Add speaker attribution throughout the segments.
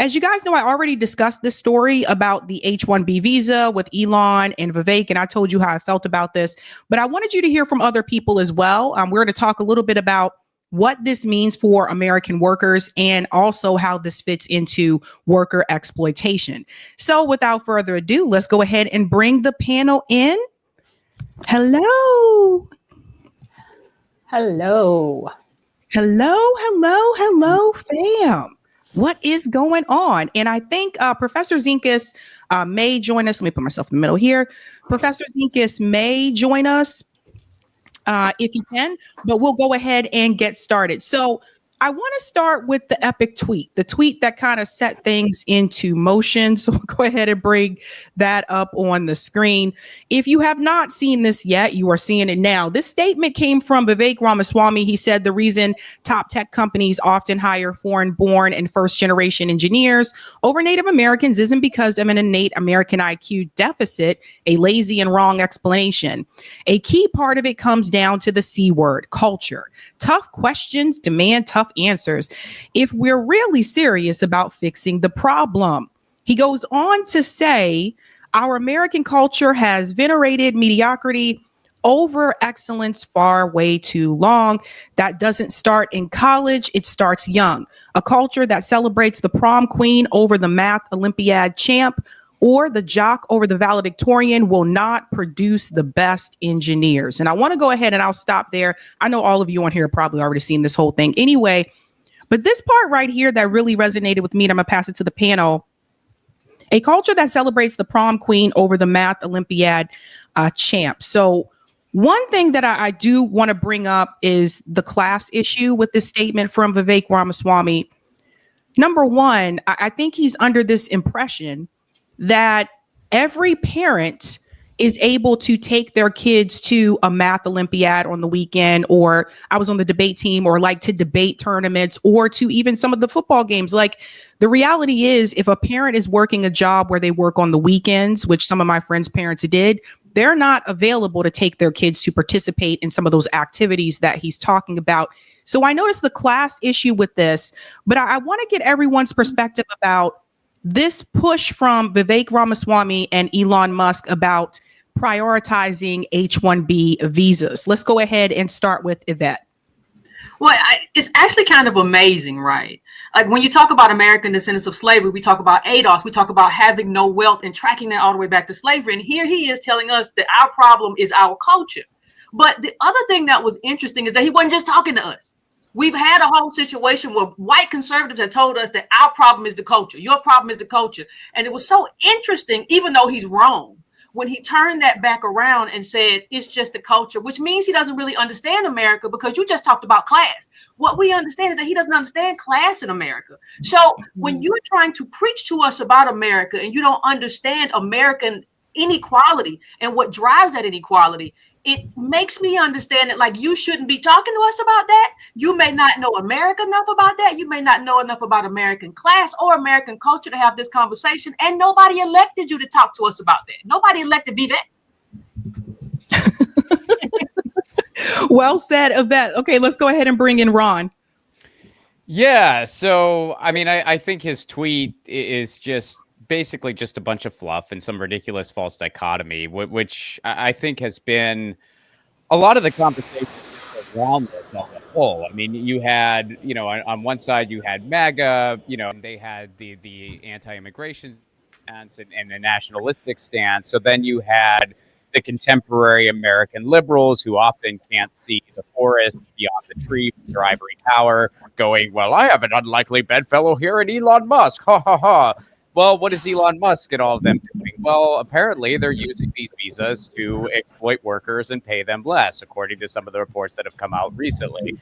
Speaker 1: As you guys know, I already discussed this story about the H-1B visa with Elon and Vivek, and I told you how I felt about this. But I wanted you to hear from other people as well. We're going to talk a little bit about what this means for American workers and also how this fits into worker exploitation. So without further ado, let's go ahead and bring the panel in. Hello.
Speaker 2: Hello.
Speaker 1: Hello, fam. What is going on? And I think Professor Zinkus may join us. Let me put myself in the middle here. Professor Zinkus may join us if you can, but we'll go ahead and get started. So I want to start with the epic tweet, the tweet that kind of set things into motion. So we'll go ahead and bring that up on the screen. If you have not seen this yet, you are seeing it now. This statement came from Vivek Ramaswamy. He said the reason top tech companies often hire foreign-born and first-generation engineers over Native Americans isn't because of an innate American IQ deficit, a lazy and wrong explanation. A key part of it comes down to the C word, culture. Tough questions demand tough answers if we're really serious about fixing the problem. He goes on to say, our American culture has venerated mediocrity over excellence far way too long. That doesn't start in college, it starts young. A culture that celebrates the prom queen over the math Olympiad champ or the jock over the valedictorian will not produce the best engineers. And I want to go ahead and I'll stop there. I know all of you on here have probably already seen this whole thing anyway, but this part right here that really resonated with me, and I'm going to pass it to the panel. A culture that celebrates the prom queen over the math Olympiad champ. So one thing that I do want to bring up is the class issue with this statement from Vivek Ramaswamy. Number one, I think he's under this impression that every parent is able to take their kids to a math Olympiad on the weekend, or I was on the debate team, or like to debate tournaments, or to even some of the football games. Like, the reality is, if a parent is working a job where they work on the weekends, which some of my friends' parents did, they're not available to take their kids to participate in some of those activities that he's talking about. So I noticed the class issue with this, but I want to get everyone's perspective about this push from Vivek Ramaswamy and Elon Musk about prioritizing H-1B visas. Let's go ahead and start with Yvette.
Speaker 3: Well, it's actually kind of amazing, right? Like, when you talk about American descendants of slavery, we talk about ADOS, we talk about having no wealth and tracking that all the way back to slavery. And here he is telling us that our problem is our culture. But the other thing that was interesting is that he wasn't just talking to us. We've had a whole situation where white conservatives have told us that our problem is the culture. Your problem is the culture. And it was so interesting, even though he's wrong, when he turned that back around and said, it's just the culture, which means he doesn't really understand America, because you just talked about class. What we understand is that he doesn't understand class in America. So when you're trying to preach to us about America and you don't understand American inequality and what drives that inequality, it makes me understand that, like, you shouldn't be talking to us about that. You may not know America enough about that. You may not know enough about American class or American culture to have this conversation. And nobody elected you to talk to us about that. Nobody elected Vivek.
Speaker 1: Well said, Yvette. Okay, let's go ahead and bring in Ron.
Speaker 4: Yeah, so, I mean, I think his tweet is just basically just a bunch of fluff and some ridiculous false dichotomy, which I think has been a lot of the conversation around this as a whole. I mean, you had, on one side you had MAGA, and they had the anti-immigration stance and the nationalistic stance. So then you had the contemporary American liberals who often can't see the forest beyond the tree from their ivory tower, going, well, I have an unlikely bedfellow here in Elon Musk, ha ha ha. Well, what is Elon Musk and all of them doing? Well, apparently they're using these visas to exploit workers and pay them less, according to some of the reports that have come out recently.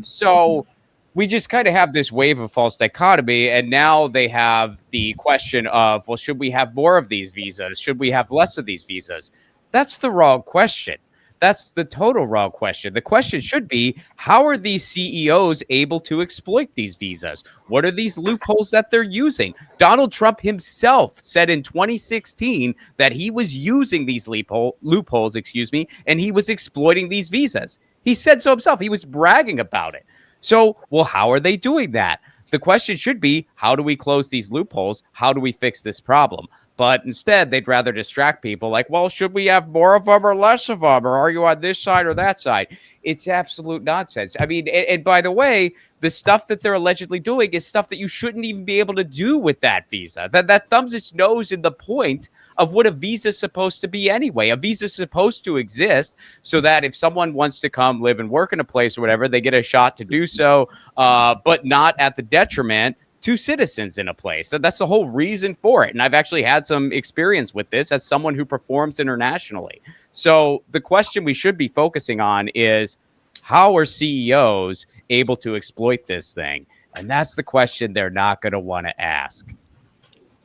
Speaker 4: So we just kind of have this wave of false dichotomy, and now they have the question of, well, should we have more of these visas? Should we have less of these visas? That's the wrong question. That's the total wrong question. The question should be, how are these CEOs able to exploit these visas? What are these loopholes that they're using? Donald Trump himself said in 2016 that he was using these loopholes, and he was exploiting these visas. He said so himself. He was bragging about it. So, well, how are they doing that? The question should be, how do we close these loopholes? How do we fix this problem? But instead, they'd rather distract people like, well, should we have more of them or less of them? Or are you on this side or that side? It's absolute nonsense. I mean, and by the way, the stuff that they're allegedly doing is stuff that you shouldn't even be able to do with that visa. That thumbs its nose in the point of what a visa is supposed to be anyway. A visa is supposed to exist so that if someone wants to come live and work in a place or whatever, they get a shot to do so, but not at the detriment to citizens in a place. So that's the whole reason for it. And I've actually had some experience with this as someone who performs internationally. So the question we should be focusing on is, how are CEOs able to exploit this thing? And that's the question they're not going to want to ask.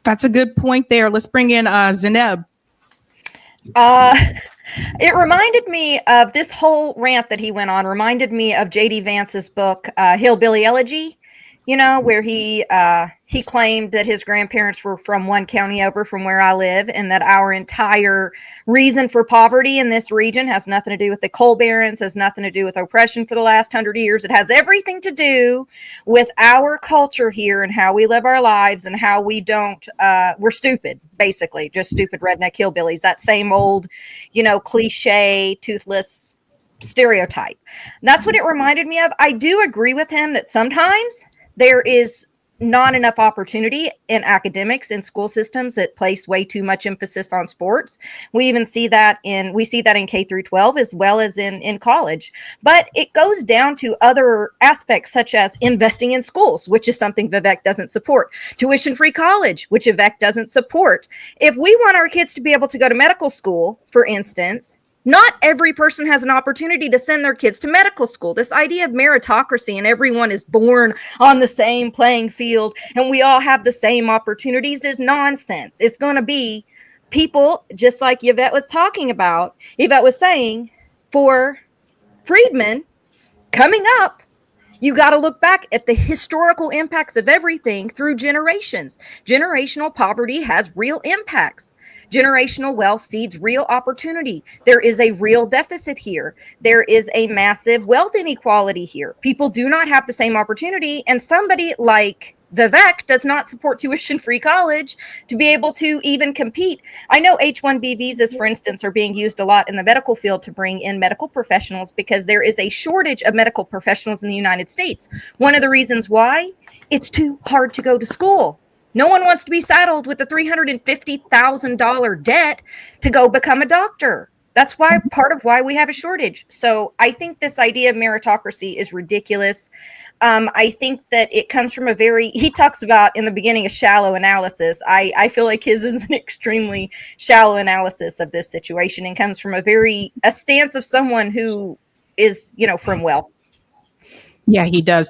Speaker 1: That's a good point there. Let's bring in Zeneb.
Speaker 2: It reminded me of this whole rant that he went on, reminded me of J.D. Vance's book, Hillbilly Elegy, you know, where he claimed that his grandparents were from one county over from where I live, and that our entire reason for poverty in this region has nothing to do with the coal barons, has nothing to do with oppression for the last 100 years. It has everything to do with our culture here and how we live our lives and how we don't, we're stupid, basically, just stupid redneck hillbillies. That same old, you know, cliche, toothless stereotype. That's what it reminded me of. I do agree with him that sometimes there is not enough opportunity in academics and school systems that place way too much emphasis on sports. We even see that in K through 12 as well as in college. But it goes down to other aspects such as investing in schools, which is something Vivek doesn't support. Tuition-free college, which Vivek doesn't support. If we want our kids to be able to go to medical school, for instance, not every person has an opportunity to send their kids to medical school. This idea of meritocracy and everyone is born on the same playing field and we all have the same opportunities is nonsense. It's going to be people, just like Yvette was talking about, Yvette was saying, for Friedman coming up, you got to look back at the historical impacts of everything through generations. Generational poverty has real impacts. Generational wealth seeds real opportunity. There is a real deficit here. There is a massive wealth inequality here. People do not have the same opportunity. And somebody like Vivek does not support tuition-free college to be able to even compete. I know H-1B visas, for instance, are being used a lot in the medical field to bring in medical professionals because there is a shortage of medical professionals in the United States. One of the reasons why, it's too hard to go to school. No one wants to be saddled with the $350,000 debt to go become a doctor. That's why part of why we have a shortage. So I think this idea of meritocracy is ridiculous. I think that it comes from he talks about in the beginning a shallow analysis. I feel like his is an extremely shallow analysis of this situation and comes from a stance of someone who is, you know, from wealth.
Speaker 1: Yeah, he does.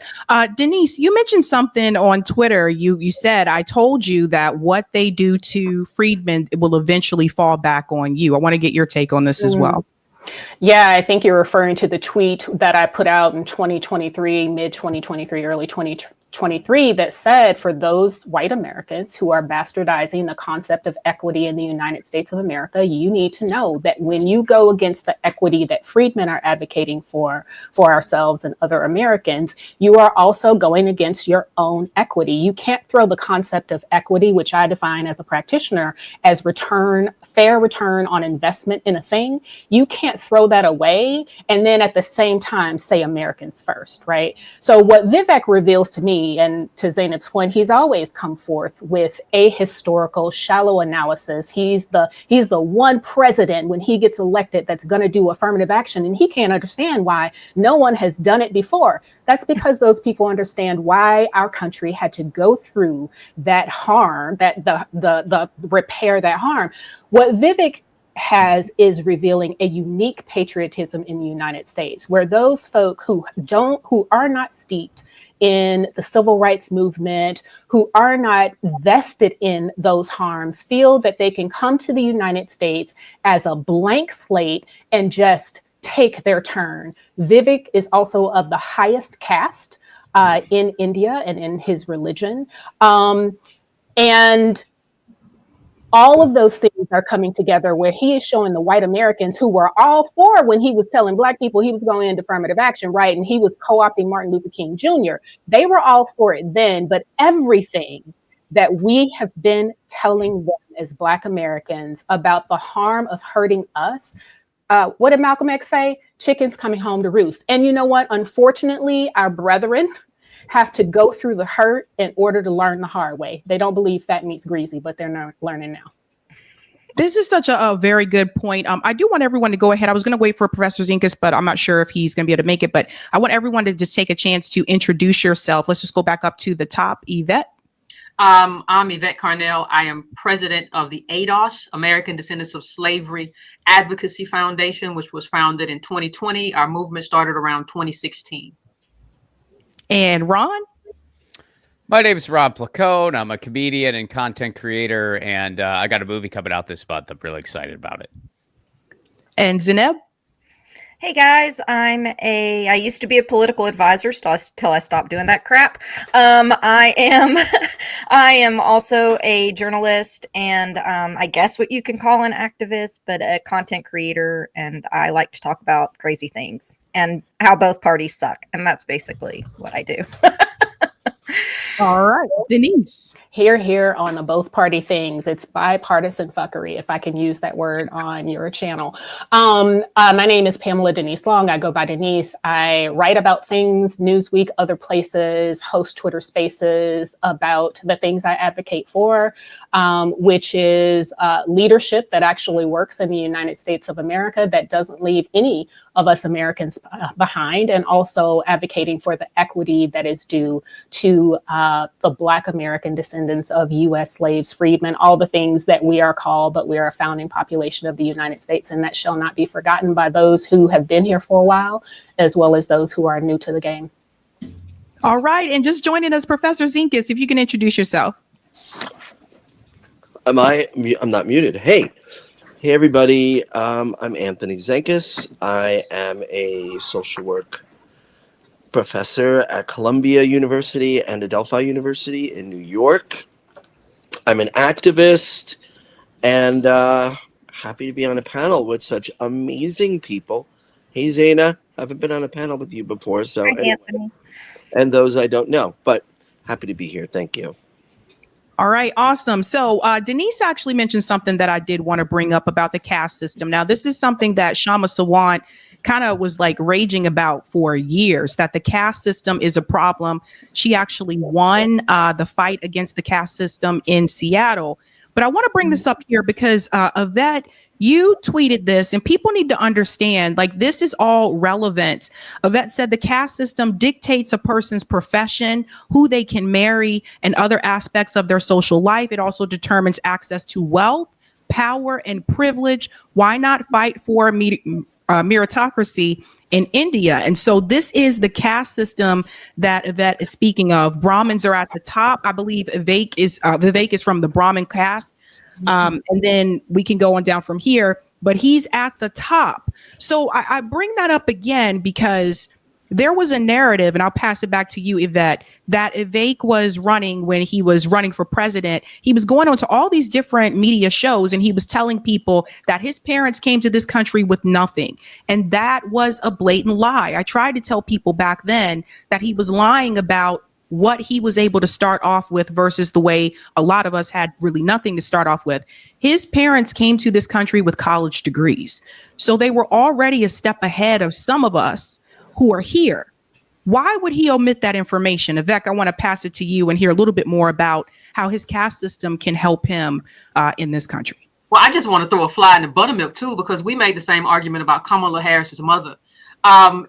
Speaker 1: Denise, you mentioned something on Twitter. You said, I told you that what they do to Friedman will eventually fall back on you. I want to get your take on this as well.
Speaker 5: Yeah, I think you're referring to the tweet that I put out in 2023, mid 2023, early 2023, that said, for those white Americans who are bastardizing the concept of equity in the United States of America, you need to know that when you go against the equity that freedmen are advocating for ourselves and other Americans, you are also going against your own equity. You can't throw the concept of equity, which I define as a practitioner, as fair return on investment in a thing. You can't throw that away and then at the same time say Americans first, right? So what Vivek reveals to me, and to Zainab's point, he's always come forth with a historical, shallow analysis. He's the one president when he gets elected that's going to do affirmative action, and he can't understand why no one has done it before. That's because those people understand why our country had to go through that harm, that the repair that harm. What Vivek is revealing a unique patriotism in the United States, where those folk who are not steeped in the civil rights movement, who are not vested in those harms, feel that they can come to the United States as a blank slate and just take their turn. Vivek is also of the highest caste in India and in his religion. And all of those things are coming together where he is showing the white Americans who were all for when he was telling black people he was going into affirmative action, right? And he was co-opting Martin Luther King Jr. They were all for it then, but everything that we have been telling them as Black Americans about the harm of hurting us, what did Malcolm X say? Chickens coming home to roost. And you know what? Unfortunately, our brethren have to go through the hurt in order to learn the hard way. They don't believe fat meat's greasy, but they're not learning now.
Speaker 1: This is such a very good point. I do want everyone to go ahead. I was going to wait for Professor Zinkas, but I'm not sure if he's going to be able to make it. But I want everyone to just take a chance to introduce yourself. Let's just go back up to the top. Yvette.
Speaker 3: I'm Yvette Carnell. I am president of the ADOS, American Descendants of Slavery Advocacy Foundation, which was founded in 2020. Our movement started around 2016.
Speaker 1: And Ron?
Speaker 4: My name is Rob Placone. I'm a comedian and content creator, and I got a movie coming out this month. I'm really excited about it.
Speaker 1: And Zineb?
Speaker 2: Hey guys, I used to be a political advisor till I stopped doing that crap. I am also a journalist and I guess what you can call an activist, but a content creator. And I like to talk about crazy things and how both parties suck. And that's basically what I do.
Speaker 1: All right. Denise.
Speaker 5: Here on the both party things. It's bipartisan fuckery, if I can use that word on your channel. My name is Pamela Denise Long. I go by Denise. I write about things, Newsweek, other places, host Twitter spaces about the things I advocate for, which is leadership that actually works in the United States of America, that doesn't leave any of us Americans behind, and also advocating for the equity that is due to the Black American descendants of U.S. slaves, freedmen, all the things that we are called, but we are a founding population of the United States, and that shall not be forgotten by those who have been here for a while, as well as those who are new to the game.
Speaker 1: All right. And just joining us, Professor Zinkas, if you can introduce yourself.
Speaker 6: I'm not muted. Hey everybody. I'm Anthony Zenkus. I am a social work professor at Columbia University and Adelphi University in New York. I'm an activist and happy to be on a panel with such amazing people. Hey Zaina, I haven't been on a panel with you before, so
Speaker 2: Hi,
Speaker 6: anyway,
Speaker 2: Anthony.
Speaker 6: and those I don't know, but happy to be here. Thank you.
Speaker 1: All right, awesome. So Denise actually mentioned something that I did want to bring up about the caste system. Now, this is something that Shama Sawant kind of was like raging about for years, that the caste system is a problem. She actually won the fight against the caste system in Seattle. But I want to bring this up here because Yvette, you tweeted this and people need to understand, like, this is all relevant. Yvette said the caste system dictates a person's profession, who they can marry, and other aspects of their social life. It also determines access to wealth, power, and privilege. Why not fight for meritocracy in India? And so this is the caste system that Yvette is speaking of. Brahmins are at the top. I believe Vivek is from the Brahmin caste. And then we can go on down from here, but he's at the top. So I bring that up again because there was a narrative, and I'll pass it back to you, Yvette, that Vivek was running when he was running for president. He was going on to all these different media shows, and he was telling people that his parents came to this country with nothing. And that was a blatant lie. I tried to tell people back then that he was lying about what he was able to start off with versus the way a lot of us had really nothing to start off with. His parents came to this country with college degrees. So they were already a step ahead of some of us who are here. Why would he omit that information? Vivek, I want to pass it to you and hear a little bit more about how his caste system can help him in this country.
Speaker 3: Well, I just want to throw a fly in the buttermilk too, because we made the same argument about Kamala Harris's mother.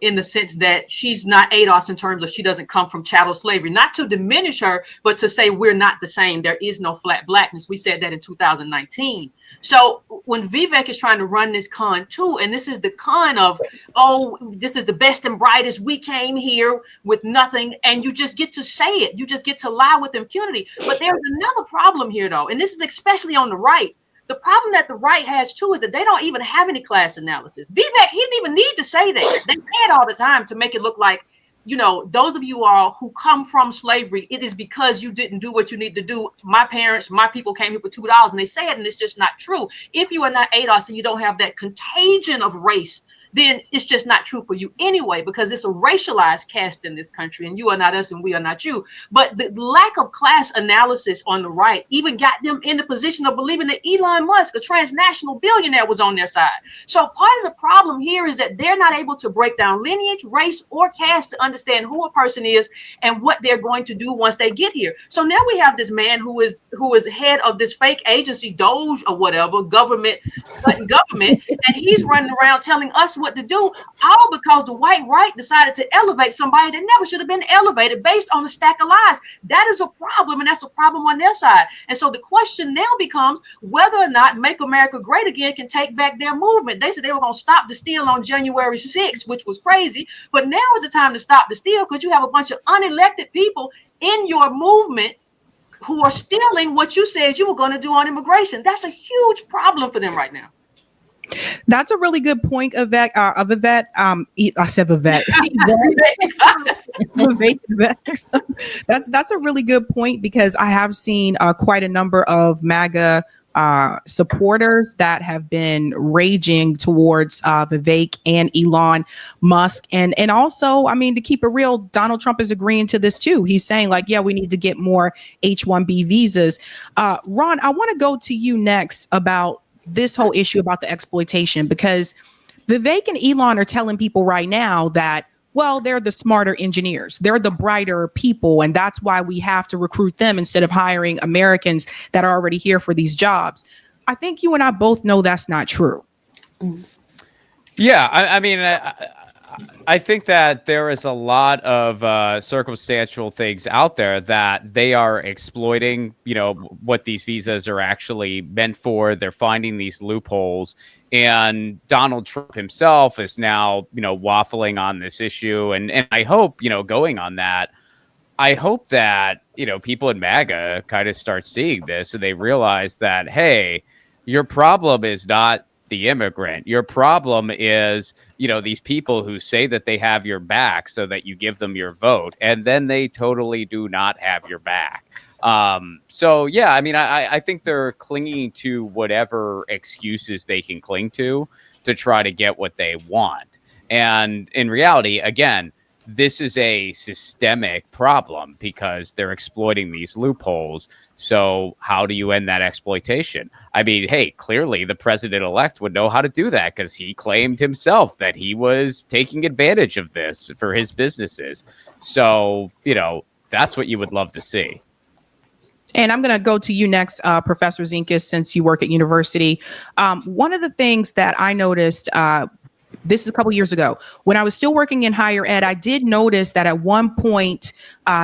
Speaker 3: In the sense that she's not ADOS in terms of she doesn't come from chattel slavery, not to diminish her, but to say we're not the same. There is no flat blackness. We said that in 2019. So when Vivek is trying to run this con too, and this is the con of, oh, this is the best and brightest. We came here with nothing, and you just get to say it. You just get to lie with impunity. But there's another problem here though, and this is especially on the right. The problem that the right has too is that they don't even have any class analysis. Vivek, he didn't even need to say that. They say it all the time to make it look like you know, those of you all who come from slavery, it is because you didn't do what you need to do. My parents, my people came here for $2, and they say it, and it's just not true. If you are not ADOS and you don't have that contagion of race, then it's just not true for you anyway, because it's a racialized caste in this country, and you are not us and we are not you. But the lack of class analysis on the right even got them in the position of believing that Elon Musk, a transnational billionaire, was on their side. So part of the problem here is that they're not able to break down lineage, race, or caste to understand who a person is and what they're going to do once they get here. So now we have this man who is head of this fake agency, Doge or whatever, government, and he's running around telling us what to do, all because the white right decided to elevate somebody that never should have been elevated based on a stack of lies. That is a problem, and that's a problem on their side. And so the question now becomes whether or not Make America Great Again can take back their movement. They said they were going to stop the steal on January 6th, which was crazy, but now is the time to stop the steal, because you have a bunch of unelected people in your movement who are stealing what you said you were going to do on immigration. That's a huge problem for them right now.
Speaker 1: That's a really good point, Vivek. Vivek. I said Vivek. That's a really good point, because I have seen quite a number of MAGA supporters that have been raging towards Vivek and Elon Musk. And also, I mean, to keep it real, Donald Trump is agreeing to this too. He's saying like, yeah, we need to get more H-1B visas. Ron, I want to go to you next about this whole issue about the exploitation, because Vivek and Elon are telling people right now that, well, they're the smarter engineers, they're the brighter people, and that's why we have to recruit them instead of hiring Americans that are already here for these jobs. I think you and I both know that's not true.
Speaker 4: Yeah, I mean, I think that there is a lot of circumstantial things out there that they are exploiting, you know, what these visas are actually meant for. They're finding these loopholes. And Donald Trump himself is now, you know, waffling on this issue. And I hope, you know, going on that, I hope that, you know, people in MAGA kind of start seeing this and they realize that, hey, your problem is not the immigrant. Your problem is, you know, these people who say that they have your back so that you give them your vote, and then they totally do not have your back. So yeah, I mean, I think they're clinging to whatever excuses they can cling to try to get what they want. And in reality, again, this is a systemic problem because they're exploiting these loopholes. So how do you end that exploitation? I mean, hey, clearly the president-elect would know how to do that because he claimed himself that he was taking advantage of this for his businesses. So, you know, that's what you would love to see.
Speaker 1: And I'm going to go to you next, Professor Zinkus, since you work at university. One of the things that I noticed, this is a couple years ago, when I was still working in higher ed, I did notice that at one point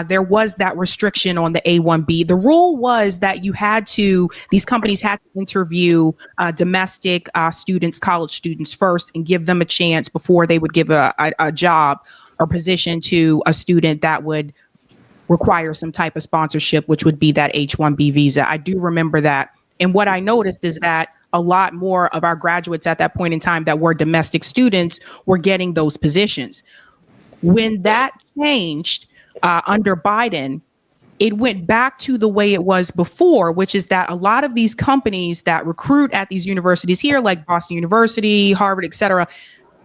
Speaker 1: there was that restriction on the A-1B. The rule was that these companies had to interview domestic students, college students first, and give them a chance before they would give a job or position to a student that would require some type of sponsorship, which would be that H-1B visa. I do remember that. And what I noticed is that a lot more of our graduates at that point in time that were domestic students were getting those positions. When that changed under Biden, it went back to the way it was before, which is that a lot of these companies that recruit at these universities here, like Boston University, Harvard, et cetera,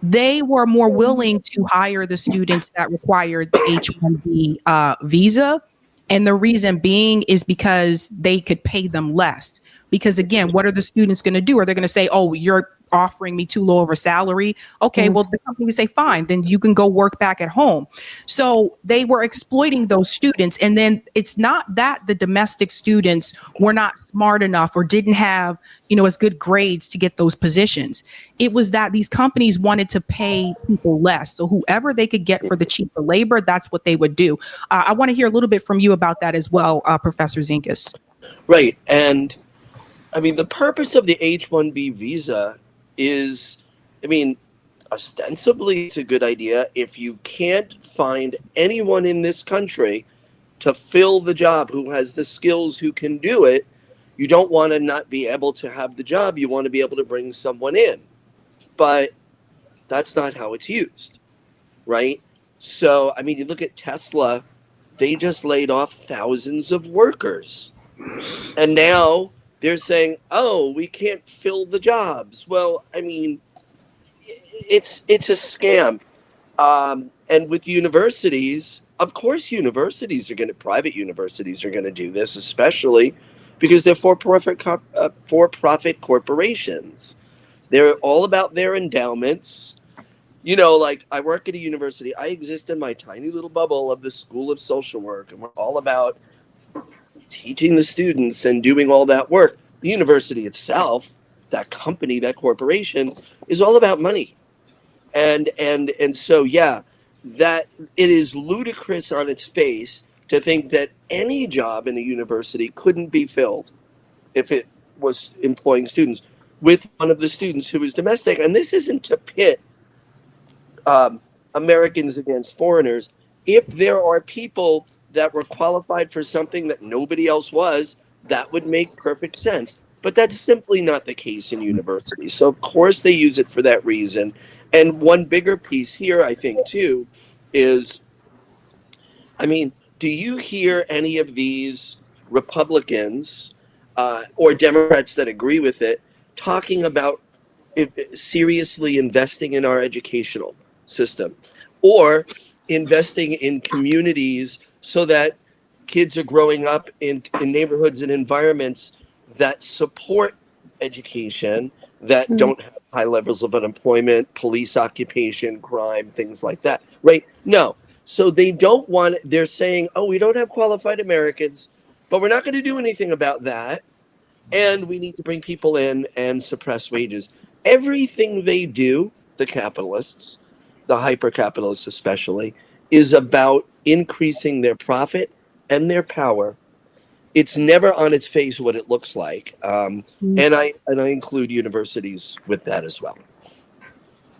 Speaker 1: they were more willing to hire the students that required the H-1B visa. And the reason being is because they could pay them less. Because again, what are the students going to do? Are they going to say, oh, you're offering me too low of a salary? Okay, well, the company would say, fine, then you can go work back at home. So they were exploiting those students. And then it's not that the domestic students were not smart enough or didn't have, as good grades to get those positions. It was that these companies wanted to pay people less. So whoever they could get for the cheaper labor, that's what they would do. I want to hear a little bit from you about that as well, Professor Zinkus.
Speaker 6: Right. And I mean, the purpose of the H-1B visa is, ostensibly it's a good idea. If you can't find anyone in this country to fill the job who has the skills, who can do it, you don't want to not be able to have the job. You want to be able to bring someone in. But that's not how it's used, right? So, I mean, you look at Tesla, they just laid off thousands of workers. And now they're saying, oh, we can't fill the jobs. Well, I mean, it's a scam. And with universities, of course, private universities are going to do this, especially because they're for-profit corporations. They're all about their endowments. You know, like I work at a university. I exist in my tiny little bubble of the School of Social Work, and we're all about teaching the students and doing all that work. The university itself, that company, that corporation, is all about money. And so yeah, that it is ludicrous on its face to think that any job in a university couldn't be filled if it was employing students with one of the students who is domestic. And this isn't to pit Americans against foreigners. If there are people that were qualified for something that nobody else was, that would make perfect sense. But that's simply not the case in universities. So, of course, they use it for that reason. And one bigger piece here, I think, too, is I mean, do you hear any of these Republicans or Democrats that agree with it talking about seriously investing in our educational system or investing in communities so that kids are growing up in neighborhoods and environments that support education, that don't have high levels of unemployment, police occupation, crime, things like that, right? No. So they don't want, they're saying, oh, we don't have qualified Americans, but we're not going to do anything about that. And we need to bring people in and suppress wages. Everything they do, the capitalists, the hyper capitalists especially, is about increasing their profit and their power. It's never on its face what it looks like, and I include universities with that as well.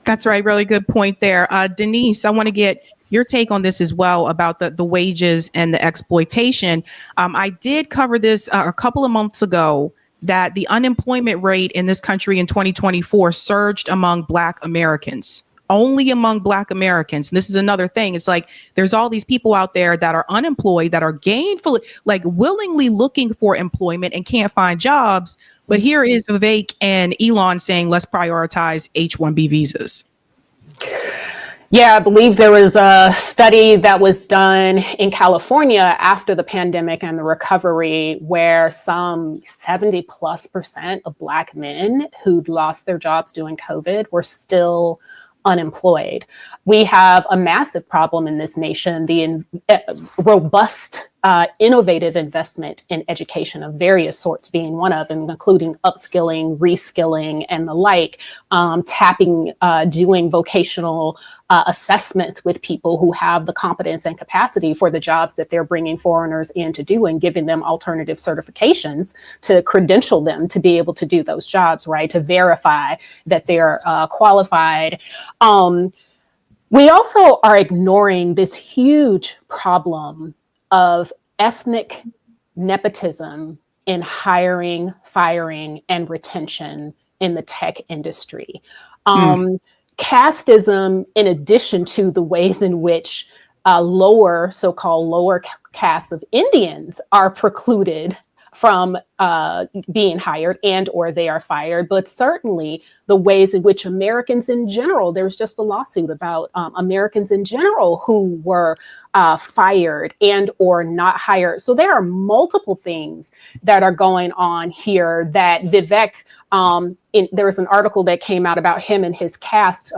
Speaker 1: That's right. Really good point there. Denise, I want to get your take on this as well about the wages and the exploitation. I did cover this a couple of months ago that the unemployment rate in this country in 2024 surged among Black Americans. Only among Black Americans. And this is another thing. It's like there's all these people out there that are unemployed, that are gainfully, like willingly looking for employment and can't find jobs. But here is Vivek and Elon saying, let's prioritize H-1B visas.
Speaker 5: Yeah, I believe there was a study that was done in California after the pandemic and the recovery where some 70+% of Black men who'd lost their jobs during COVID were still unemployed. We have a massive problem in this nation, the robust, innovative investment in education of various sorts being one of them, including upskilling, reskilling, and the like, doing vocational assessments with people who have the competence and capacity for the jobs that they're bringing foreigners in to do and giving them alternative certifications to credential them to be able to do those jobs, right? To verify that they're qualified. We also are ignoring this huge problem of ethnic nepotism in hiring, firing, and retention in the tech industry. Casteism, in addition to the ways in which so-called lower castes of Indians are precluded from being hired and or they are fired, but certainly the ways in which Americans in general, there's just a lawsuit about Americans in general who were fired and or not hired. So there are multiple things that are going on here that Vivek, there was an article that came out about him and his caste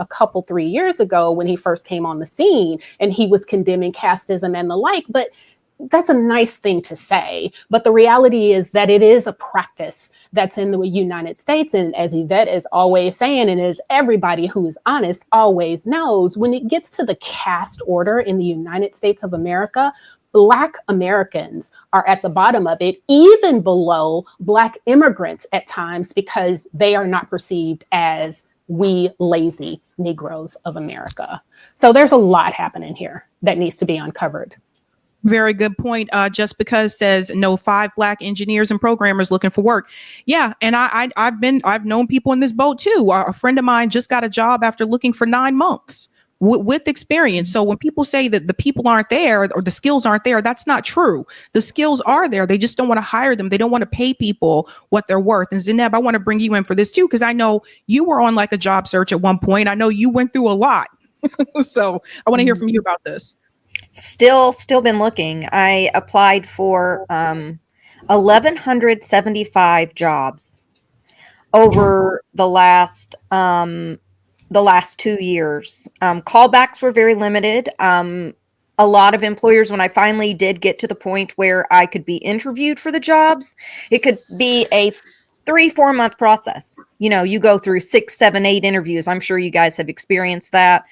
Speaker 5: 3 years ago when he first came on the scene, and he was condemning casteism and the like, but that's a nice thing to say, but the reality is that it is a practice that's in the United States. And as Yvette is always saying, and as everybody who is honest always knows, when it gets to the caste order in the United States of America, Black Americans are at the bottom of it, even below Black immigrants at times, because they are not perceived as we lazy Negroes of America. So there's a lot happening here that needs to be uncovered.
Speaker 1: Very good point. Just because says no 5 Black engineers and programmers looking for work. Yeah, and I've known people in this boat too. A friend of mine just got a job after looking for 9 months. with experience. So when people say that the people aren't there or the skills aren't there, that's not true. The skills are there. They just don't want to hire them. They don't want to pay people what they're worth. And Zainab, I want to bring you in for this too, because I know you were on like a job search at one point. I know you went through a lot. So I want to hear from you about this.
Speaker 2: Still been looking. I applied for 1,175 jobs over the last 2 years. Callbacks were very limited. A lot of employers, when I finally did get to the point where I could be interviewed for the jobs, it could be a 3-4 month process. You know, you go through 6, 7, 8 interviews. I'm sure you guys have experienced that.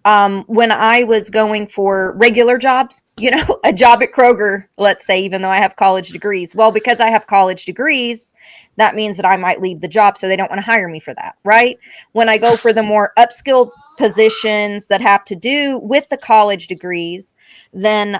Speaker 2: When I was going for regular jobs, you know, a job at Kroger, let's say, even though I have college degrees, well, because I have college degrees, that means that I might leave the job. So they don't want to hire me for that. Right. When I go for the more upskilled positions that have to do with the college degrees, then,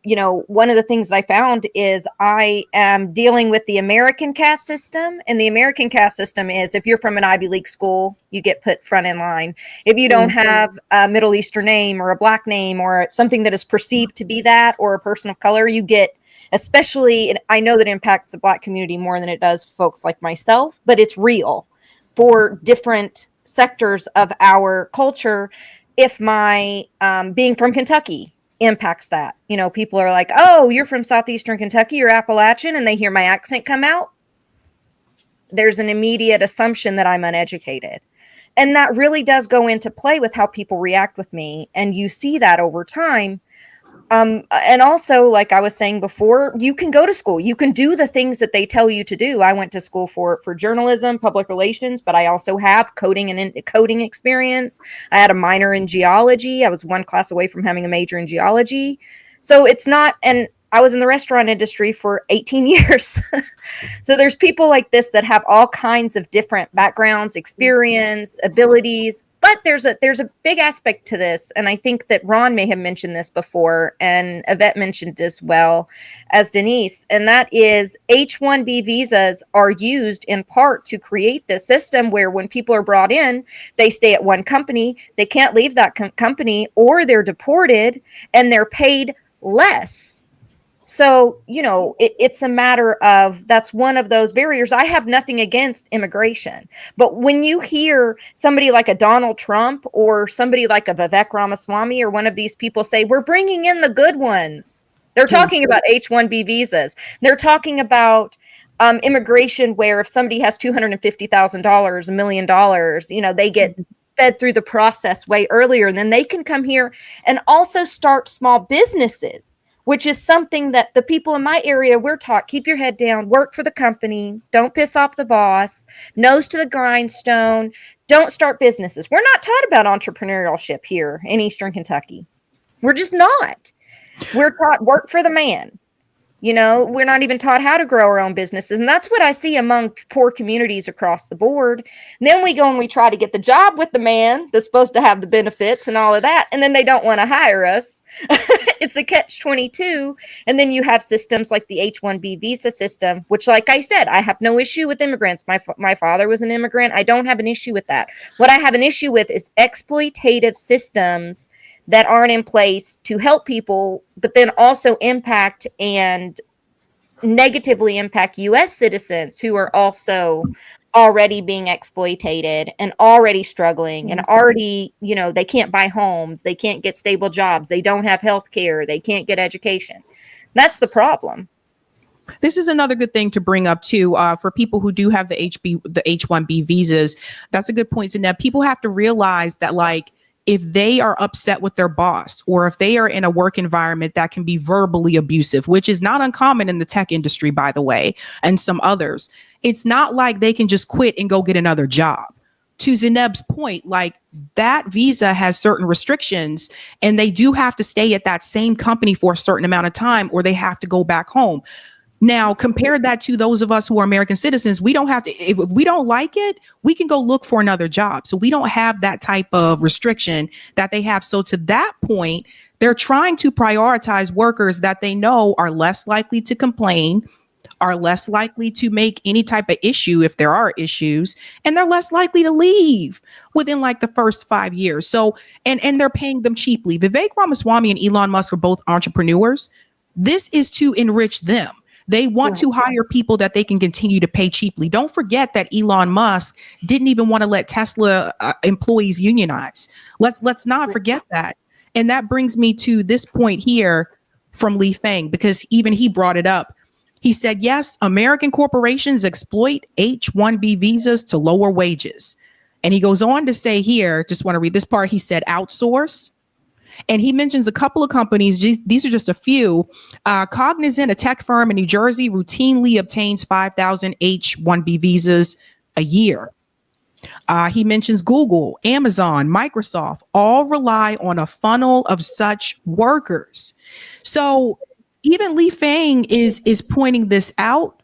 Speaker 2: you know, one of the things I found is I am dealing with the American caste system. And the American caste system is if you're from an Ivy League school, you get put front in line. If you don't have a Middle Eastern name or a Black name or something that is perceived to be that, or a person of color, you get, especially, and I know that it impacts the Black community more than it does folks like myself, but it's real for different sectors of our culture. If my being from Kentucky impacts that, you know, people are like, oh, you're from Southeastern Kentucky or Appalachian, and they hear my accent come out, there's an immediate assumption that I'm uneducated. And that really does go into play with how people react with me. And you see that over time. And also, like I was saying before, you can go to school, you can do the things that they tell you to do. I went to school for journalism, public relations, but I also have coding experience. I had a minor in geology. I was one class away from having a major in geology. So it's not, and I was in the restaurant industry for 18 years. So there's people like this that have all kinds of different backgrounds, experience, abilities. But there's a big aspect to this, and I think that Ron may have mentioned this before, and Yvette mentioned it as well as Denise, and that is H-1B visas are used in part to create this system where when people are brought in, they stay at one company, they can't leave that company, or they're deported, and they're paid less. So, you know, it's a matter of, that's one of those barriers. I have nothing against immigration, but when you hear somebody like a Donald Trump or somebody like a Vivek Ramaswamy or one of these people say, we're bringing in the good ones, they're talking about H-1B visas. They're talking about immigration where if somebody has $250,000, $1 million, you know, they get sped through the process way earlier, and then they can come here and also start small businesses, which is something that the people in my area, we're taught, keep your head down, work for the company, don't piss off the boss, nose to the grindstone, don't start businesses. We're not taught about entrepreneurship here in Eastern Kentucky. We're just not. We're taught work for the man. You know, we're not even taught how to grow our own businesses. And that's what I see among poor communities across the board. And then we go and we try to get the job with the man that's supposed to have the benefits and all of that. And then they don't want to hire us. It's a catch-22. And then you have systems like the H-1B visa system, which, like I said, I have no issue with immigrants. My father was an immigrant. I don't have an issue with that. What I have an issue with is exploitative systems that aren't in place to help people, but then also impact and negatively impact U.S. citizens who are also already being exploited and already struggling and already, you know, they can't buy homes, they can't get stable jobs, they don't have health care, they can't get education. That's the problem.
Speaker 1: This is another good thing to bring up too, for people who do have the H-1B visas. That's a good point. And that people have to realize that, like, if they are upset with their boss or if they are in a work environment that can be verbally abusive, which is not uncommon in the tech industry, by the way, and some others, it's not like they can just quit and go get another job. To Zainab's point, like, that visa has certain restrictions and they do have to stay at that same company for a certain amount of time or they have to go back home. Now, compare that to those of us who are American citizens. We don't have to, if we don't like it, we can go look for another job. So we don't have that type of restriction that they have. So to that point, they're trying to prioritize workers that they know are less likely to complain, are less likely to make any type of issue if there are issues, and they're less likely to leave within like the first 5 years. So, and they're paying them cheaply. Vivek Ramaswamy and Elon Musk are both entrepreneurs. This is to enrich them. They want to hire people that they can continue to pay cheaply. Don't forget that Elon Musk didn't even want to let Tesla employees unionize. Let's not forget that. And that brings me to this point here from Li Feng, because even he brought it up. He said, yes, American corporations exploit H-1B visas to lower wages. And he goes on to say here, just want to read this part. He said, outsource. And he mentions a couple of companies. These are just a few. Cognizant, a tech firm in New Jersey, routinely obtains 5,000 H-1B visas a year. He mentions Google, Amazon, Microsoft, all rely on a funnel of such workers. So even Li Feng is pointing this out.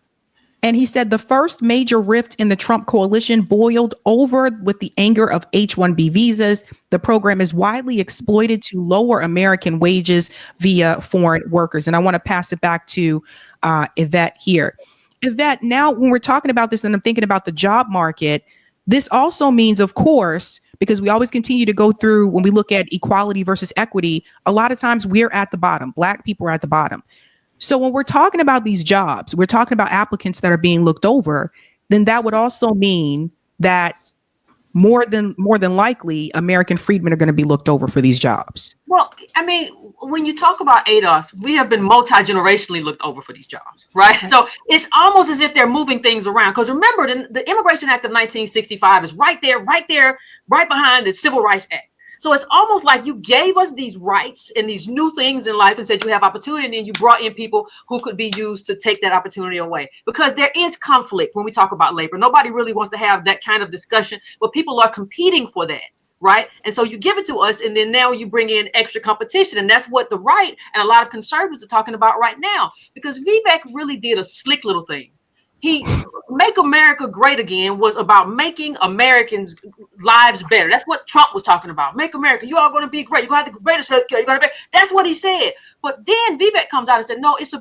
Speaker 1: And he said the first major rift in the Trump coalition boiled over with the anger of H-1B visas. The program is widely exploited to lower American wages via foreign workers. And I want to pass it back to Yvette here. Yvette, now when we're talking about this and I'm thinking about the job market, this also means, of course, because we always continue to go through when we look at equality versus equity, a lot of times we're at the bottom. Black people are at the bottom. So when we're talking about these jobs, we're talking about applicants that are being looked over, then that would also mean that more than likely American freedmen are going to be looked over for these jobs.
Speaker 3: Well, I mean, when you talk about ADOS, we have been multi-generationally looked over for these jobs, right? So it's almost as if they're moving things around. Because remember, the Immigration Act of 1965 is right there, right behind the Civil Rights Act. So it's almost like you gave us these rights and these new things in life and said you have opportunity, and then you brought in people who could be used to take that opportunity away. Because there is conflict when we talk about labor. Nobody really wants to have that kind of discussion, but people are competing for that, right? And so you give it to us, and then now you bring in extra competition. And that's what the right and a lot of conservatives are talking about right now. Because Vivek really did a slick little thing. Make America Great Again was about making Americans' lives better. That's what Trump was talking about. Make America, you are going to be great. You're going to have the greatest healthcare. You're going to be. That's what he said. But then Vivek comes out and said, no, it's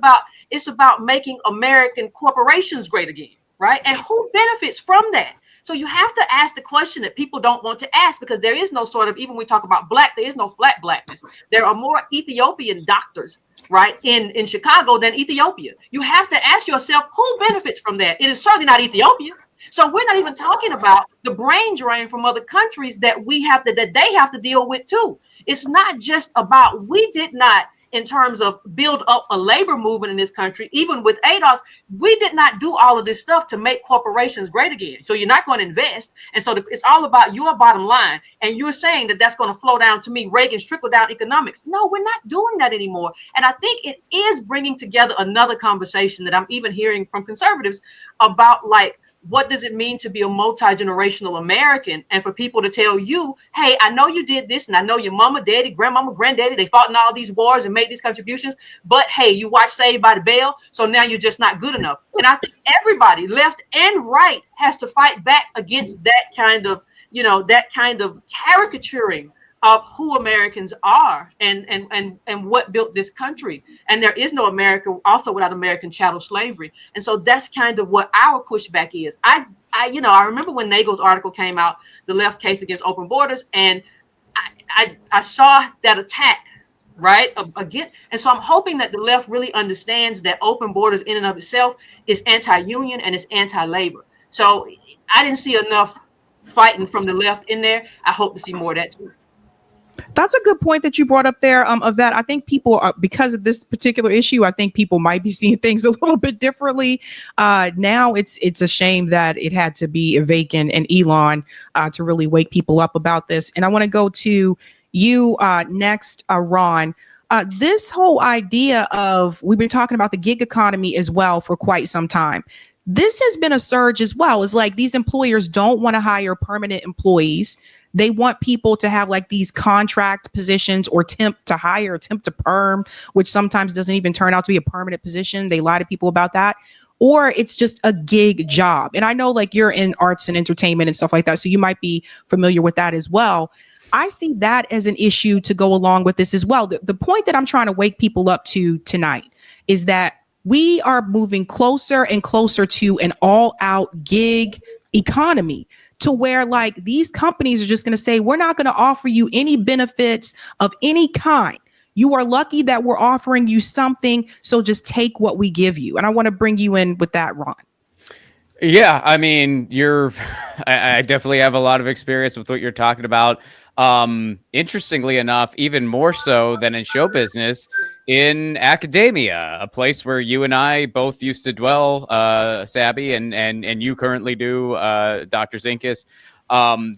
Speaker 3: about making American corporations great again, right? And who benefits from that? So you have to ask the question that people don't want to ask, because there is no sort of, even when we talk about black, there is no flat blackness. There are more Ethiopian doctors, right, in Chicago than Ethiopia. You have to ask yourself, who benefits from that? It is certainly not Ethiopia. So we're not even talking about the brain drain from other countries that that they have to deal with too. It's not just about, we did not, in terms of build up a labor movement in this country, even with ADOS, we did not do all of this stuff to make corporations great again. So you're not going to invest. And so it's all about your bottom line. And you're saying that that's going to flow down to me, Reagan's trickle down economics. No, we're not doing that anymore. And I think it is bringing together another conversation that I'm even hearing from conservatives about, like, what does it mean to be a multi-generational American? And for people to tell you, hey, I know you did this, and I know your mama, daddy, grandmama, granddaddy, they fought in all these wars and made these contributions, but hey, you watch Saved by the Bell, so now you're just not good enough. And I think everybody, left and right, has to fight back against that kind of, that kind of caricaturing of who Americans are and what built this country. And there is no America also without American chattel slavery. And so that's kind of what our pushback is. I remember when Nagel's article came out, the left case against open borders, and I saw that attack, right, again. And so I'm hoping that the left really understands that open borders in and of itself is anti-union and it's anti-labor. So I didn't see enough fighting from the left in there. I hope to see more of that too.
Speaker 1: That's a good point that you brought up there, of that. I think people are, because of this particular issue, I think people might be seeing things a little bit differently. Now it's a shame that it had to be Vivek and Elon to really wake people up about this. And I want to go to you next, Ron. This whole idea of, we've been talking about the gig economy as well for quite some time. This has been a surge as well. It's like these employers don't want to hire permanent employees. They want people to have like these contract positions or temp to hire, temp to perm, which sometimes doesn't even turn out to be a permanent position. They lie to people about that. Or it's just a gig job. And I know like you're in arts and entertainment and stuff like that, so you might be familiar with that as well. I see that as an issue to go along with this as well. The point that I'm trying to wake people up to tonight is that we are moving closer and closer to an all-out gig economy, to where like these companies are just going to say, we're not going to offer you any benefits of any kind. You are lucky that we're offering you something, so just take what we give you. And I want to bring you in with that, Ron.
Speaker 4: Yeah, I mean, I definitely have a lot of experience with what you're talking about. Interestingly enough, even more so than in show business, in academia, a place where you and I both used to dwell, Sabby, and you currently do, Dr. Zinkus.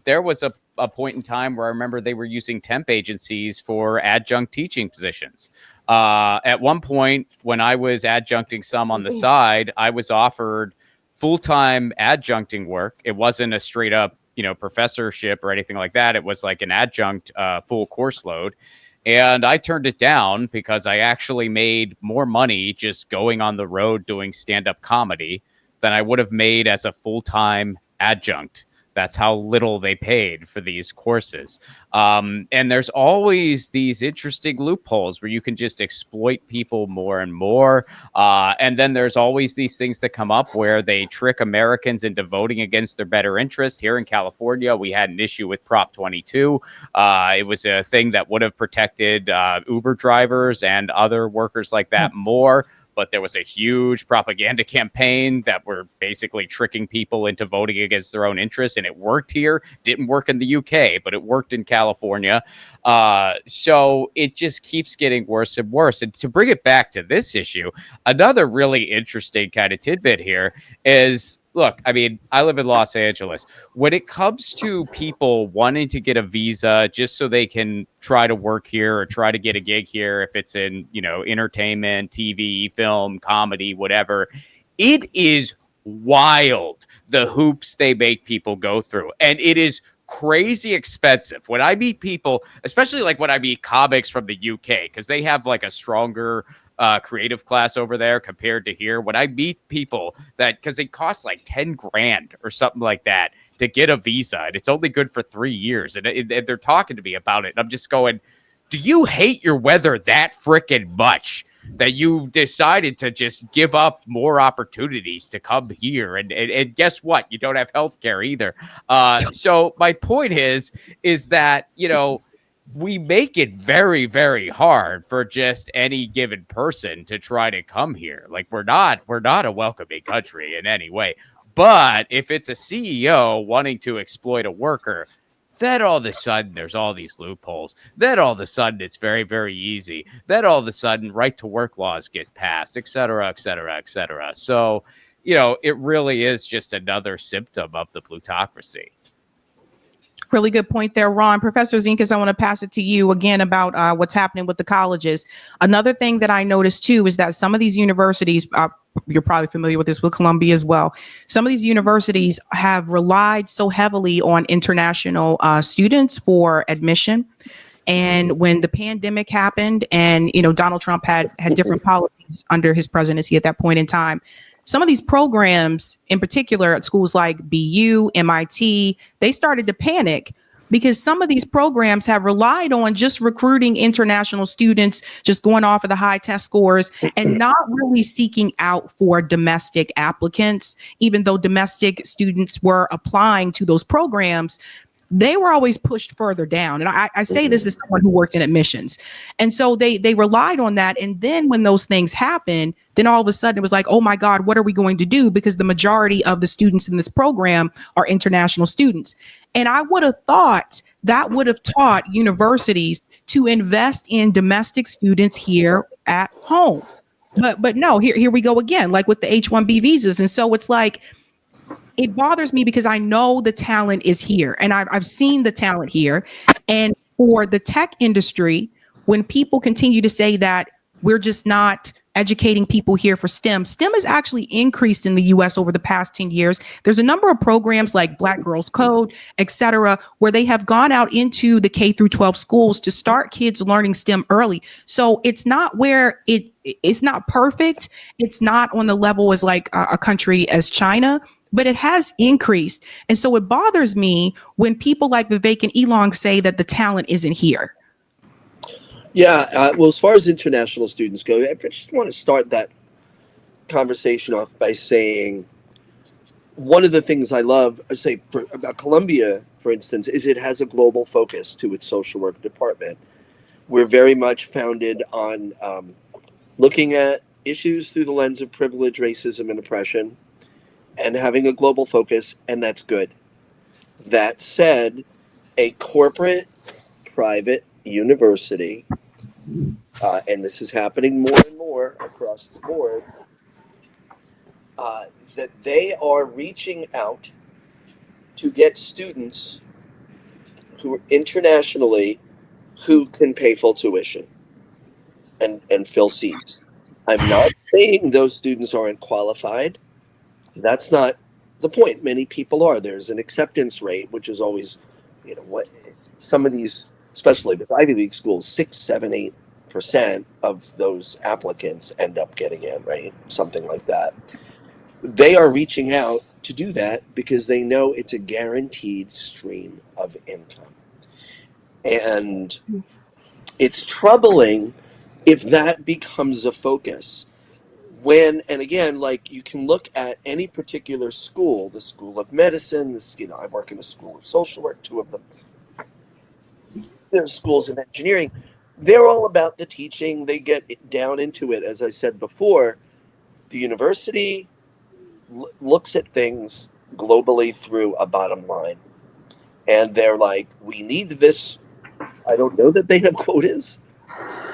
Speaker 4: There was a point in time where I remember they were using temp agencies for adjunct teaching positions. At one point, when I was adjuncting some on the side, I was offered full-time adjuncting work. It wasn't a straight up, professorship or anything like that. It was like an adjunct full course load. And I turned it down because I actually made more money just going on the road doing stand-up comedy than I would have made as a full-time adjunct. That's how little they paid for these courses. And there's always these interesting loopholes where you can just exploit people more and more. And then there's always these things that come up where they trick Americans into voting against their better interest. Here in California, we had an issue with Prop 22. It was a thing that would have protected Uber drivers and other workers like that more. But there was a huge propaganda campaign that were basically tricking people into voting against their own interests. And it worked here, didn't work in the UK, but it worked in California. So it just keeps getting worse and worse. And to bring it back to this issue, another really interesting kind of tidbit here is, look, I mean, I live in Los Angeles. When it comes to people wanting to get a visa just so they can try to work here or try to get a gig here, if it's in, entertainment, TV, film, comedy, whatever, it is wild the hoops they make people go through. And it is crazy expensive. When I meet people, especially like when I meet comics from the UK, because they have like a stronger creative class over there compared to here. When I meet people that, because it costs like 10 grand or something like that to get a visa, and it's only good for 3 years, and they're talking to me about it, and I'm just going, do you hate your weather that freaking much that you decided to just give up more opportunities to come here? And guess what? You don't have healthcare either. So my point is that, we make it very, very hard for just any given person to try to come here. Like we're not a welcoming country in any way. But if it's a CEO wanting to exploit a worker, then all of a sudden there's all these loopholes. Then all of a sudden it's very, very easy. Then all of a sudden right to work laws get passed, et cetera, et cetera, et cetera. So, it really is just another symptom of the plutocracy.
Speaker 1: Really good point there, Ron. Professor Zinkus, I want to pass it to you again about what's happening with the colleges. Another thing that I noticed too is that some of these universities, you're probably familiar with this with Columbia as well. Some of these universities have relied so heavily on international students for admission. And when the pandemic happened and, Donald Trump had different policies under his presidency at that point in time, some of these programs, in particular at schools like BU, MIT, they started to panic because some of these programs have relied on just recruiting international students, just going off of the high test scores and not really seeking out for domestic applicants, even though domestic students were applying to those programs. They were always pushed further down. And I say this as someone who worked in admissions. And so they relied on that. And then when those things happen, then all of a sudden it was like, oh my God, what are we going to do? Because the majority of the students in this program are international students. And I would have thought that would have taught universities to invest in domestic students here at home. But no, here we go again, like with the H-1B visas. And so it's like, it bothers me because I know the talent is here and I've seen the talent here. And for the tech industry, when people continue to say that we're just not educating people here for STEM has actually increased in the US over the past 10 years. There's a number of programs like Black Girls Code, et cetera, where they have gone out into the K through 12 schools to start kids learning STEM early. So it's not where it's not perfect. It's not on the level as like a country as China, but it has increased. And so it bothers me when people like Vivek and Elon say that the talent isn't here.
Speaker 6: Yeah, well, as far as international students go, I just want to start that conversation off by saying one of the things I love, say, about Columbia, for instance, is it has a global focus to its social work department. We're very much founded on looking at issues through the lens of privilege, racism, and oppression, and having a global focus, and that's good. That said, a corporate private university, and this is happening more and more across the board, that they are reaching out to get students who internationally who can pay full tuition and fill seats. I'm not saying those students aren't qualified. That's not the point. Many people are. There's an acceptance rate, which is always, what some of these, especially with Ivy League schools, 6, 7, 8% of those applicants end up getting in, right? Something like that. They are reaching out to do that because they know it's a guaranteed stream of income. And it's troubling if that becomes a focus. And again, like, you can look at any particular school, the School of Medicine, I work in a school of social work, 2 of them. There's schools of engineering. They're all about the teaching. They get down into it. As I said before, the university looks at things globally through a bottom line. And they're like, we need this. I don't know that they have quotas.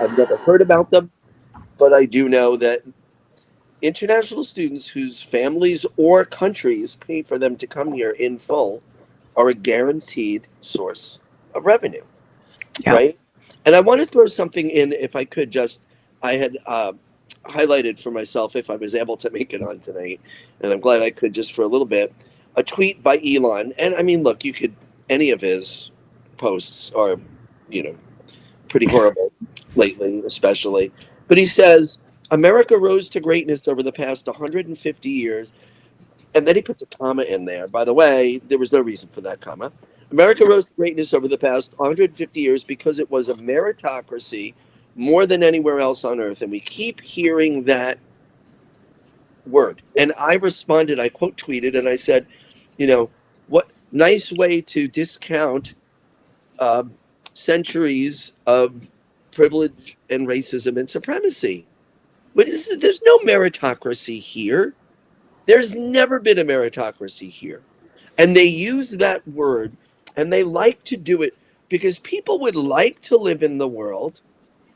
Speaker 6: I've never heard about them. But I do know that international students whose families or countries pay for them to come here in full are a guaranteed source of revenue, right? And I want to throw something in, if I could, I had highlighted for myself, if I was able to make it on tonight, and I'm glad I could just for a little bit, a tweet by Elon. And I mean, look, any of his posts are, pretty horrible lately, especially. But he says, America rose to greatness over the past 150 years. And then he puts a comma in there. By the way, there was no reason for that comma. America rose to greatness over the past 150 years because it was a meritocracy more than anywhere else on earth. And we keep hearing that word. And I responded, I quote tweeted, and I said, what nice way to discount centuries of privilege and racism and supremacy. But there's no meritocracy here. There's never been a meritocracy here. And they use that word, and they like to do it because people would like to live in the world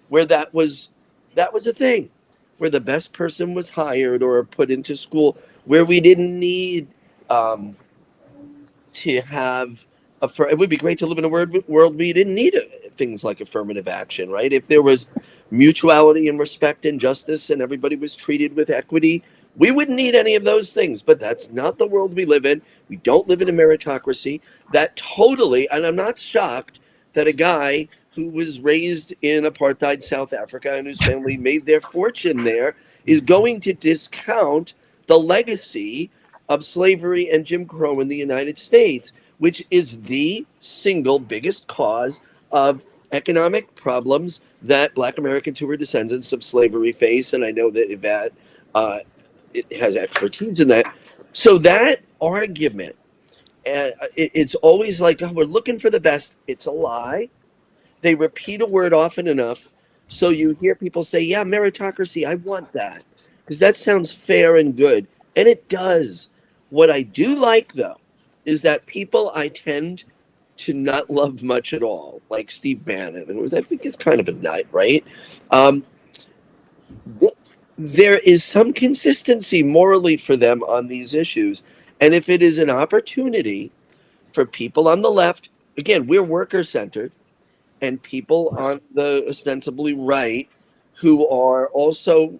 Speaker 6: where that was a thing, where the best person was hired or put into school, where we didn't need to have it would be great to live in a world where you didn't need things like affirmative action, right? If there was mutuality and respect and justice and everybody was treated with equity, we wouldn't need any of those things. But that's not the world we live in. We don't live in a meritocracy. That totally, and I'm not shocked that a guy who was raised in apartheid South Africa and whose family made their fortune there is going to discount the legacy of slavery and Jim Crow in the United States, which is the single biggest cause of economic problems that Black Americans who were descendants of slavery face. And I know that Yvette it has expertise in that. So that argument, it's always like, oh, we're looking for the best. It's a lie. They repeat a word often enough. So you hear people say, yeah, meritocracy, I want that. Because that sounds fair and good. And it does. What I do like, though, is that people I tend to not love much at all, like Steve Bannon, and I think is kind of a nut, right? There is some consistency morally for them on these issues. And if it is an opportunity for people on the left, again, we're worker-centered, and people on the ostensibly right who are also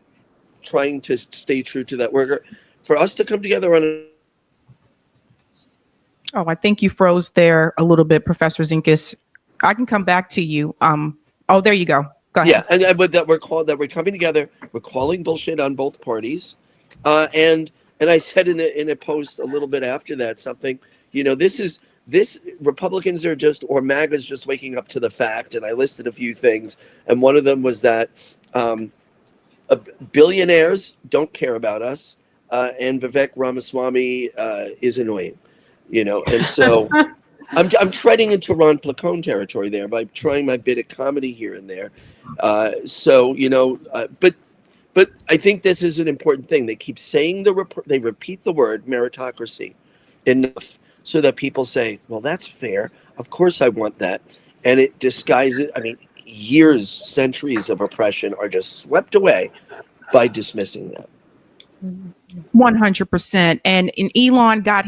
Speaker 6: trying to stay true to that worker, for us to come together on
Speaker 1: Oh, I think you froze there a little bit, Professor Zinkus. I can come back to you. Oh, there you go. Go ahead.
Speaker 6: Yeah, and that we're coming together. We're calling bullshit on both parties, and I said in a post a little bit after that something. This Republicans are or MAGA's just waking up to the fact, and I listed a few things, and one of them was that Billionaires don't care about us, and Vivek Ramaswamy is annoying, and so I'm treading into Ron Placone territory there by trying my bit of comedy here and there. But I think this is an important thing. They keep saying they repeat the word meritocracy enough so that people say, well, that's fair. Of course I want that. And it disguises, I mean, years, centuries of oppression are just swept away by dismissing that.
Speaker 1: 100%. And Elon got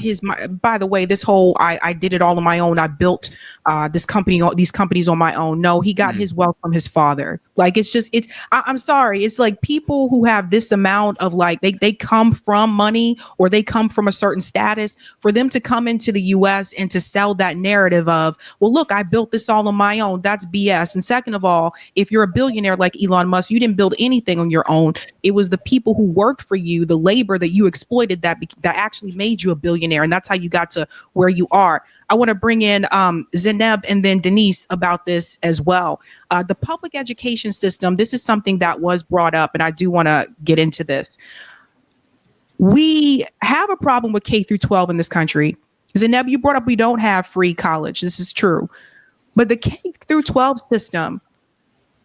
Speaker 1: by the way, this whole, I did it all on my own. I built these companies on my own. No, he got his wealth from his father. Like, I'm sorry. It's like people who have this amount of like, they come from money or they come from a certain status, for them to come into the US and to sell that narrative of, well, look, I built this all on my own. That's BS. And second of all, if you're a billionaire like Elon Musk, you didn't build anything on your own. It was the people who worked for you, the labor that you exploited that actually made you a billionaire. And that's how you got to where you are. I want to bring in Zainab and then Denise about this as well. The public education system, this is something that was brought up, and I do want to get into this. We have a problem with K through 12 in this country. Zainab, you brought up we don't have free college. This is true. But the K through 12 system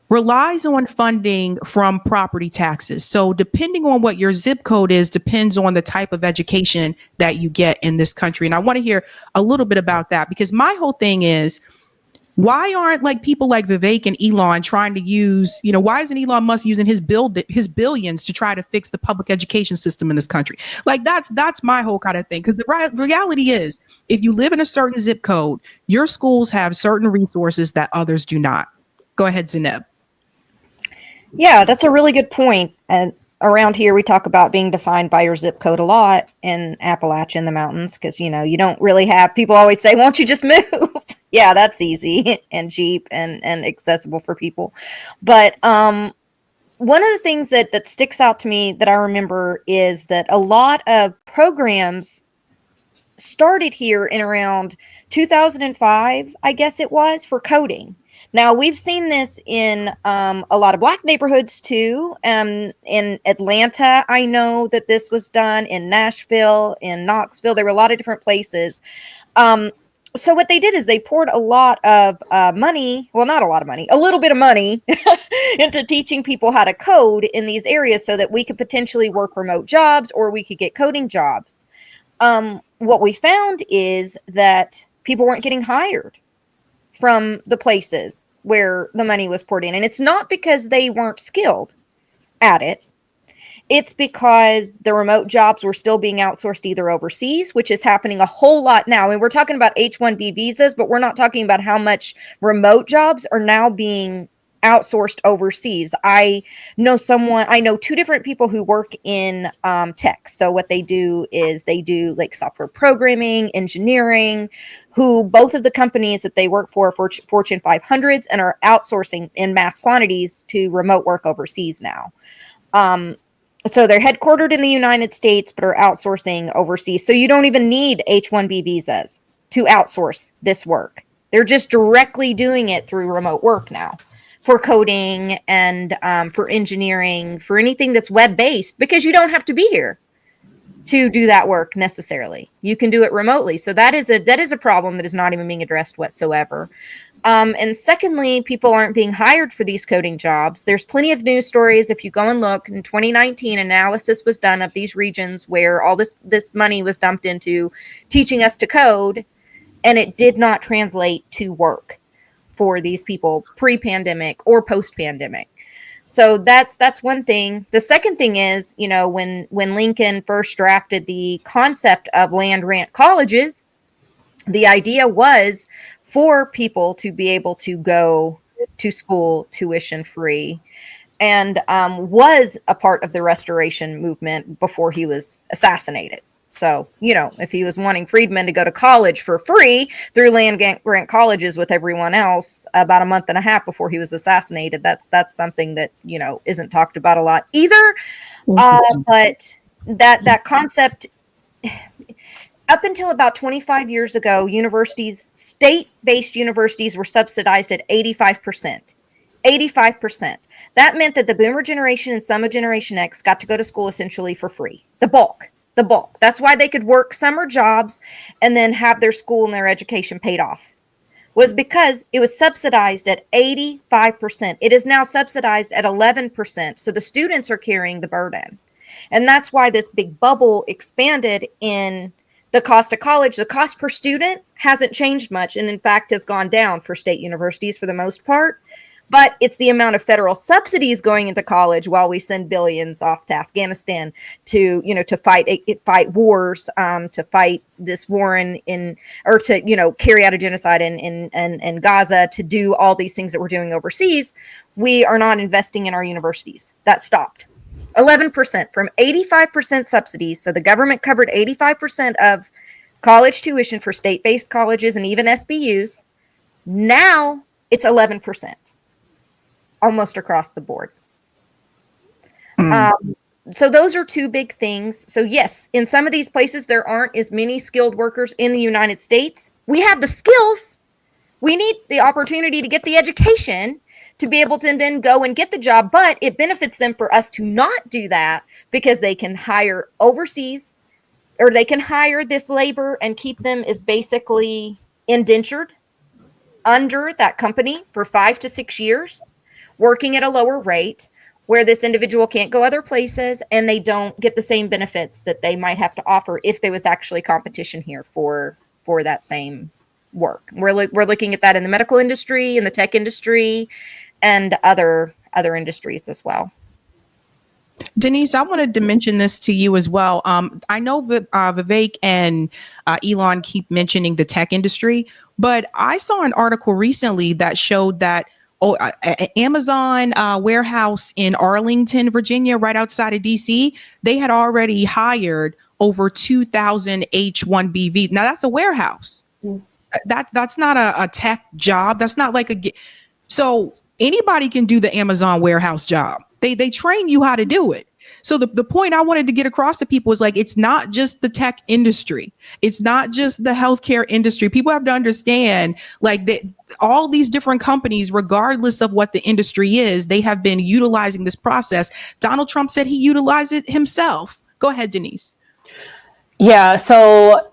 Speaker 1: relies on funding from property taxes. So depending on what your zip code is, depends on the type of education that you get in this country. And I want to hear a little bit about that, because my whole thing is, why aren't like people like Vivek and Elon trying to use, why isn't Elon Musk using his billions to try to fix the public education system in this country? Like, that's my whole kind of thing. Because the reality is, if you live in a certain zip code, your schools have certain resources that others do not. Go ahead, Zainab.
Speaker 2: Yeah, that's a really good point. And around here, we talk about being defined by your zip code a lot in Appalachia in the mountains, because, you don't really have, people always say, won't you just move? Yeah, that's easy and cheap and accessible for people. But one of the things that sticks out to me that I remember is that a lot of programs started here in around 2005, I guess it was, for coding. Now, we've seen this in a lot of Black neighborhoods, too. In Atlanta, I know that this was done. In Nashville, in Knoxville, there were a lot of different places. So what they did is they poured a lot of money, well, not a lot of money, a little bit of money into teaching people how to code in these areas so that we could potentially work remote jobs or we could get coding jobs. What we found is that people weren't getting hired from the places where the money was poured in. And it's not because they weren't skilled at it. It's because the remote jobs were still being outsourced either overseas, which is happening a whole lot now. And we're talking about H-1B visas, but we're not talking about how much remote jobs are now being outsourced overseas. I know two different people who work in tech. So what they do is they do like software programming, engineering, who both of the companies that they work for Fortune 500s and are outsourcing in mass quantities to remote work overseas now. So they're headquartered in the United States, but are outsourcing overseas. So you don't even need H-1B visas to outsource this work. They're just directly doing it through remote work now, for coding and for engineering, for anything that's web-based, because you don't have to be here to do that work necessarily. You can do it remotely. So that is a problem that is not even being addressed whatsoever. And secondly, people aren't being hired for these coding jobs. There's plenty of news stories. If you go and look, in 2019, analysis was done of these regions where all this money was dumped into teaching us to code, and it did not translate to work for these people pre-pandemic or post-pandemic. So that's one thing. The second thing is, when Lincoln first drafted the concept of land grant colleges, the idea was for people to be able to go to school tuition free, and was a part of the restoration movement before he was assassinated. So, if he was wanting freedmen to go to college for free through land grant colleges with everyone else about a month and a half before he was assassinated, that's something that, isn't talked about a lot either. But that concept, up until about 25 years ago, state-based universities were subsidized at 85%. 85%. That meant that the boomer generation and some of Generation X got to go to school essentially for free. The bulk. That's why they could work summer jobs and then have their school and their education paid off. Was because it was subsidized at 85%. It is now subsidized at 11%. So the students are carrying the burden. And that's why this big bubble expanded in the cost of college. The cost per student hasn't changed much, and in fact has gone down for state universities for the most part. But it's the amount of federal subsidies going into college while we send billions off to Afghanistan to, to fight wars, to fight this war or to, carry out a genocide in Gaza, to do all these things that we're doing overseas. We are not investing in our universities. That stopped. 11% from 85% subsidies. So the government covered 85% of college tuition for state-based colleges and even SBUs. Now it's 11%. Almost across the board. So those are two big things. So yes, in some of these places, there aren't as many skilled workers in the United States. We have the skills. We need the opportunity to get the education to be able to then go and get the job. But it benefits them for us to not do that because they can hire overseas, or they can hire this labor and keep them as basically indentured under that company for 5 to 6 years, working at a lower rate, where this individual can't go other places and they don't get the same benefits that they might have to offer if there was actually competition here for that same work. We're looking at that in the medical industry, in the tech industry, and other industries as well.
Speaker 1: Denise, I wanted to mention this to you as well. I know Vivek and Elon keep mentioning the tech industry, but I saw an article recently that showed that Amazon warehouse in Arlington, Virginia, right outside of DC, they had already hired over 2,000 H-1B visas. Now that's a warehouse. That's not a tech job. That's not like so anybody can do the Amazon warehouse job. They train you how to do it. So the point I wanted to get across to people is like, it's not just the tech industry. It's not just the healthcare industry. People have to understand like that all these different companies, regardless of what the industry is, they have been utilizing this process. Donald Trump said he utilized it himself. Go ahead, Denise.
Speaker 5: Yeah. So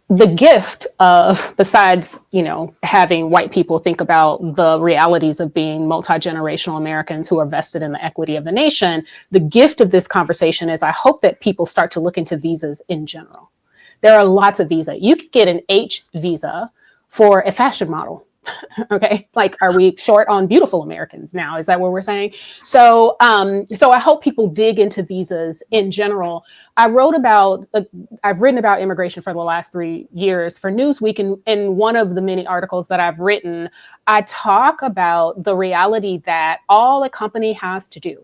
Speaker 5: the gift of, besides, having white people think about the realities of being multi-generational Americans who are vested in the equity of the nation, the gift of this conversation is I hope that people start to look into visas in general. There are lots of visas. You could get an H visa for a fashion model. Okay. Like, are we short on beautiful Americans now? Is that what we're saying? So I hope people dig into visas in general. I've written about immigration for the last 3 years for Newsweek. And in one of the many articles that I've written, I talk about the reality that all a company has to do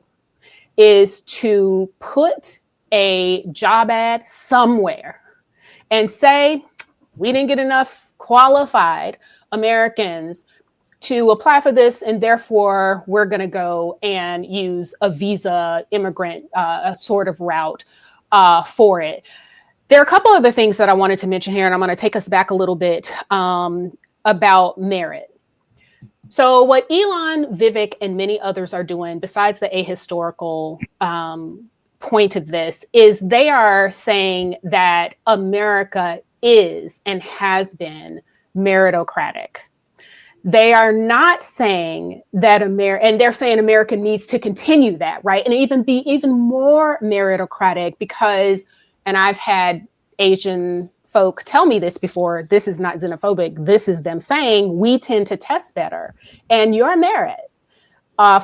Speaker 5: is to put a job ad somewhere and say, we didn't get enough qualified Americans to apply for this, and therefore we're going to go and use a visa immigrant sort of route for it. There are a couple other things that I wanted to mention here, and I'm going to take us back a little bit about merit. So what Elon, Vivek, and many others are doing, besides the ahistorical point of this, is they are saying that America is and has been meritocratic. They are not saying that and they're saying America needs to continue that, right? And even be even more meritocratic because, and I've had Asian folk tell me this before, this is not xenophobic, this is them saying we tend to test better. And your merit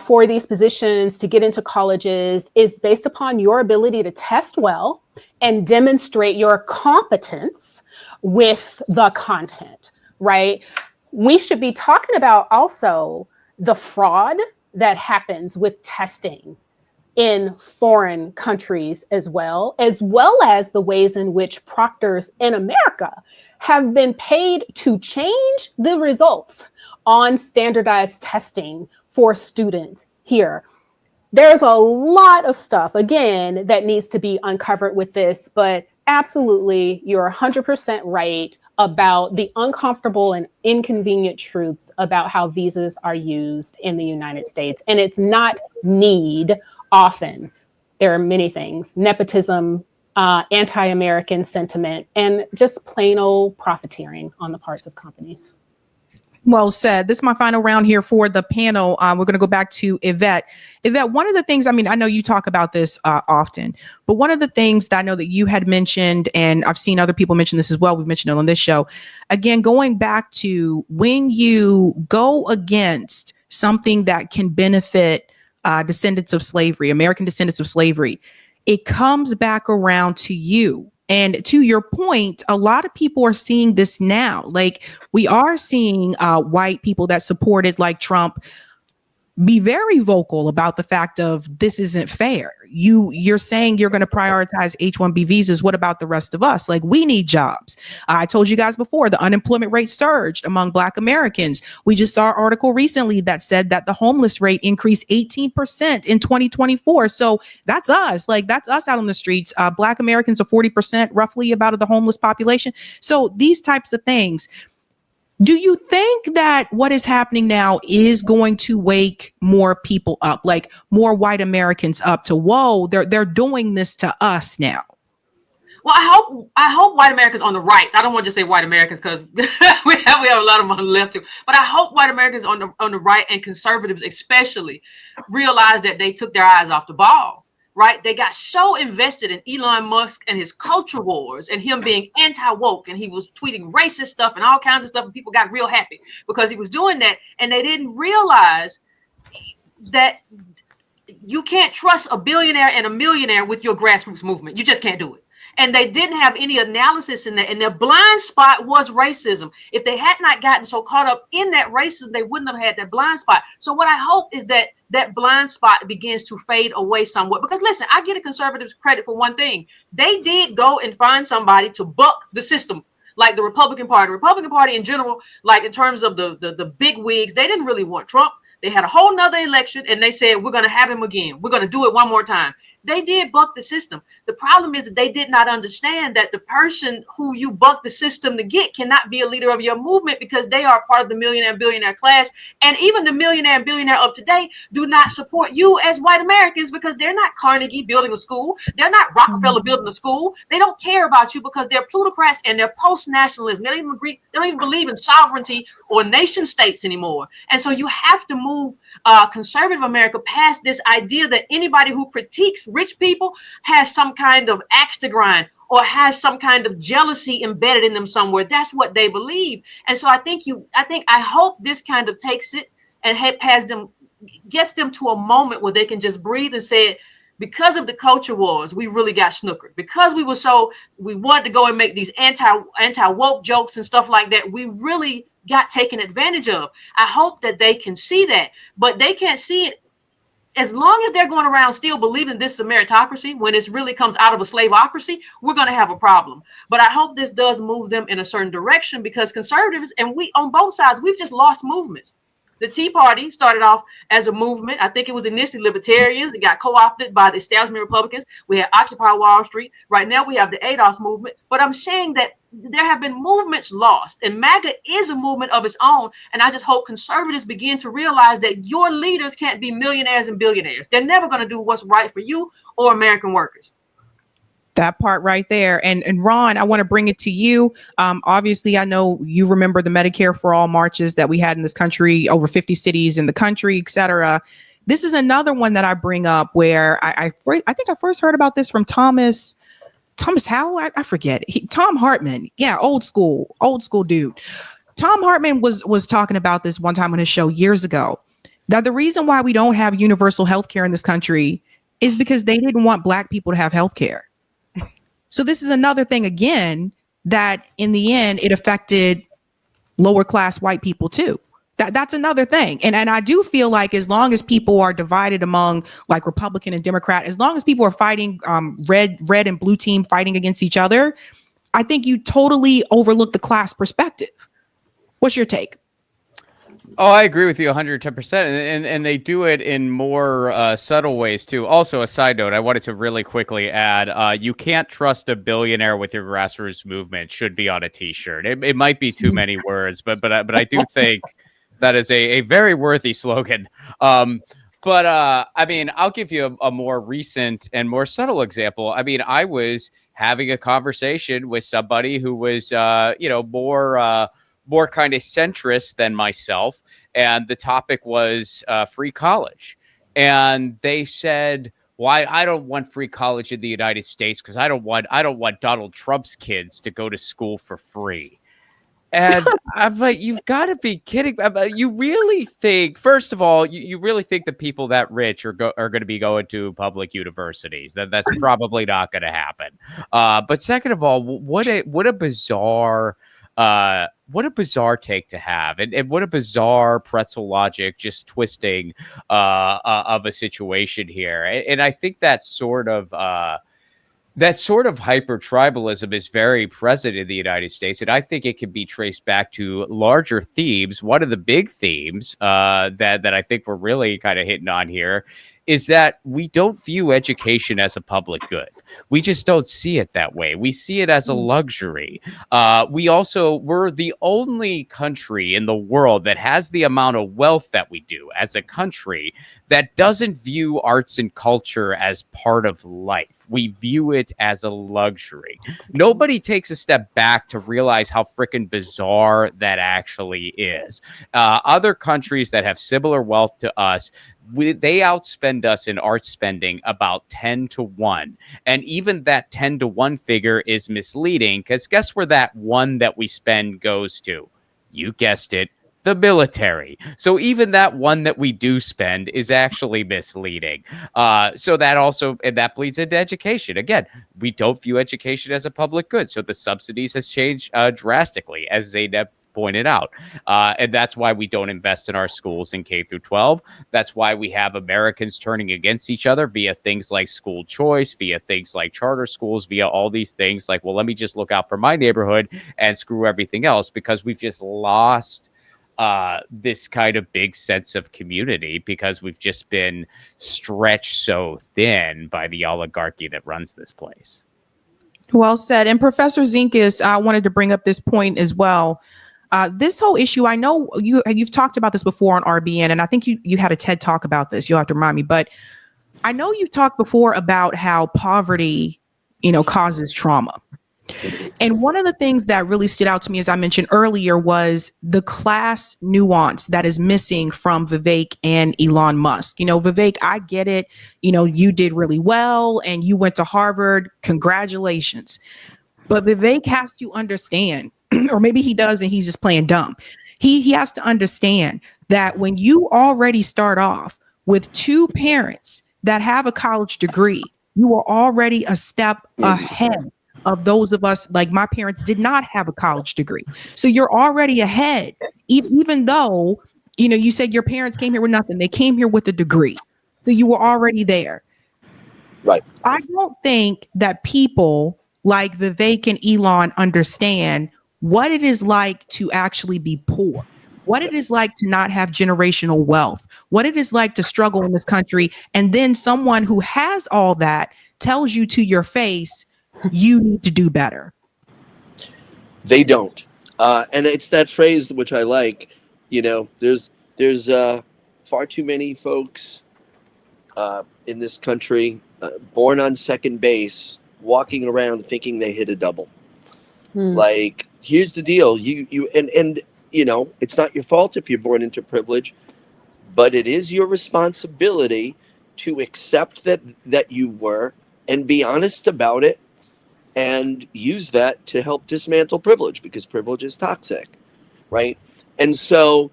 Speaker 5: for these positions to get into colleges is based upon your ability to test well and demonstrate your competence with the content. Right? We should be talking about also the fraud that happens with testing in foreign countries as well as the ways in which proctors in America have been paid to change the results on standardized testing for students here. There's a lot of stuff, again, that needs to be uncovered with this, but absolutely, you're 100% right about the uncomfortable and inconvenient truths about how visas are used in the United States. And it's not need often. There are many things: nepotism, anti-American sentiment, and just plain old profiteering on the parts of companies.
Speaker 1: Well said. This is my final round here for the panel. We're going to go back to Yvette. Yvette, one of the things, I mean, I know you talk about this often, but one of the things that I know that you had mentioned, and I've seen other people mention this as well, we've mentioned it on this show, again, going back to when you go against something that can benefit descendants of slavery, American descendants of slavery, it comes back around to you. And to your point, a lot of people are seeing this now. Like, we are seeing white people that supported like Trump be very vocal about the fact of this isn't fair. You're saying you're going to prioritize H-1B visas. What about the rest of us? Like, we need jobs. I told you guys before, the unemployment rate surged among Black Americans. We just saw an article recently that said that the homeless rate increased 18% in 2024. So that's us. Like, that's us out on the streets. Black Americans are 40% roughly about of the homeless population. So these types of things. Do you think that what is happening now is going to wake more people up, like more white Americans up to, whoa, they're doing this to us now?
Speaker 3: Well, I hope white Americans on the rights. I don't want to just say white Americans because we have a lot of them on the left too. But I hope white Americans on the right, and conservatives especially, realize that they took their eyes off the ball. Right? They got so invested in Elon Musk and his culture wars and him being anti-woke, and he was tweeting racist stuff and all kinds of stuff, and people got real happy because he was doing that, and they didn't realize that you can't trust a billionaire and a millionaire with your grassroots movement. You just can't do it. And they didn't have any analysis in that. And their blind spot was racism. If they had not gotten so caught up in that racism, they wouldn't have had that blind spot. So what I hope is that that blind spot begins to fade away somewhat. Because listen, I give the conservatives credit for one thing. They did go and find somebody to buck the system, like the Republican Party. The Republican Party in general, like in terms of the big wigs, they didn't really want Trump. They had a whole nother election and they said, we're going to have him again. We're going to do it one more time. They did buck the system. The problem is that they did not understand that the person who you buck the system to get cannot be a leader of your movement because they are part of the millionaire and billionaire class. And even the millionaire and billionaire of today do not support you as white Americans because they're not Carnegie building a school. They're not Rockefeller building a school. They don't care about you because they're plutocrats and they're post-nationalists. They don't even agree. They don't even believe in sovereignty or nation states anymore. And so you have to move conservative America past this idea that anybody who critiques rich people has some kind of axe to grind or has some kind of jealousy embedded in them somewhere. That's what they believe. And so I hope this kind of takes it and gets them to a moment where they can just breathe and say, because of the culture wars, we really got snookered. Because we wanted to go and make these anti-woke jokes and stuff like that, we really got taken advantage of. I hope that they can see that, but they can't see it as long as they're going around still believing this is a meritocracy when it really comes out of a slaveocracy. We're going to have a problem. But I hope this does move them in a certain direction because conservatives, and we on both sides, we've just lost movements. The Tea Party started off as a movement. I think it was initially libertarians. It got co-opted by the establishment Republicans. We had Occupy Wall Street. Right now we have the ADOS movement. But I'm saying that there have been movements lost, and MAGA is a movement of its own. And I just hope conservatives begin to realize that your leaders can't be millionaires and billionaires. They're never going to do what's right for you or American workers.
Speaker 1: That part right there. And Ron, I want to bring it to you. Obviously, I know you remember the Medicare for All marches that we had in this country, over 50 cities in the country, et cetera. This is another one that I bring up where I think I first heard about this from Thomas Howell. I forget. Tom Hartman. Yeah, old school dude. Tom Hartman was talking about this one time on his show years ago. That the reason why we don't have universal health care in this country is because they didn't want Black people to have health care. So this is another thing, again, that in the end, it affected lower class white people, too. That's another thing. And I do feel like as long as people are divided among like Republican and Democrat, as long as people are fighting red and blue team fighting against each other, I think you totally overlook the class perspective. What's your take?
Speaker 4: Oh, I agree with you 110%. And they do it in more subtle ways, too. Also, a side note, I wanted to really quickly add, you can't trust a billionaire with your grassroots movement should be on a T-shirt. It might be too many words, but I do think that is a very worthy slogan. I mean, I'll give you a more recent and more subtle example. I mean, I was having a conversation with somebody who was, more kind of centrist than myself, and the topic was free college. And they said, "Why I don't want free college in the United States because I don't want Donald Trump's kids to go to school for free." And I'm like, you've got to be kidding. You really think, first of all, you really think the people that rich are going to be going to public universities? That's probably not going to happen. But second of all, what a bizarre take to have, and what a bizarre pretzel logic, just twisting of a situation here. And I think that sort of hyper tribalism is very present in the United States. And I think it can be traced back to larger themes. One of the big themes that I think we're really kind of hitting on here is that we don't view education as a public good. We just don't see it that way. We see it as a luxury. We're the only country in the world that has the amount of wealth that we do as a country that doesn't view arts and culture as part of life. We view it as a luxury. Nobody takes a step back to realize how freaking bizarre that actually is. Other countries that have similar wealth to us, they outspend us in art spending about 10-1. And even that 10-1 figure is misleading, because guess where that one that we spend goes to? You guessed it, the military. So even that one that we do spend is actually misleading. So that bleeds into education. Again, we don't view education as a public good. So the subsidies has changed drastically, as Zainab pointed out. And that's why we don't invest in our schools in K through 12. That's why we have Americans turning against each other via things like school choice, via things like charter schools, via all these things like, well, let me just look out for my neighborhood and screw everything else, because we've just lost this kind of big sense of community because we've just been stretched so thin by the oligarchy that runs this place.
Speaker 1: Well said. And Professor Zinkus, I wanted to bring up this point as well. This whole issue, I know you've talked about this before on RBN, and I think you had a TED talk about this. You'll have to remind me, but I know you've talked before about how poverty, causes trauma. And one of the things that really stood out to me, as I mentioned earlier, was the class nuance that is missing from Vivek and Elon Musk. Vivek, I get it. You did really well and you went to Harvard. Congratulations. But Vivek has to understand, or maybe he does and he's just playing dumb. He has to understand that when you already start off with two parents that have a college degree, you are already a step ahead of those of us, like my parents did not have a college degree. So you're already ahead, even though, you said your parents came here with nothing. They came here with a degree. So you were already there.
Speaker 6: Right.
Speaker 1: I don't think that people like Vivek and Elon understand what it is like to actually be poor, what it is like to not have generational wealth, what it is like to struggle in this country. And then someone who has all that tells you to your face, you need to do better.
Speaker 6: They don't. And it's that phrase which I like, there's far too many folks in this country born on second base, walking around thinking they hit a double. Like, here's the deal. It's not your fault if you're born into privilege, but it is your responsibility to accept that you were and be honest about it and use that to help dismantle privilege, because privilege is toxic, right? And so,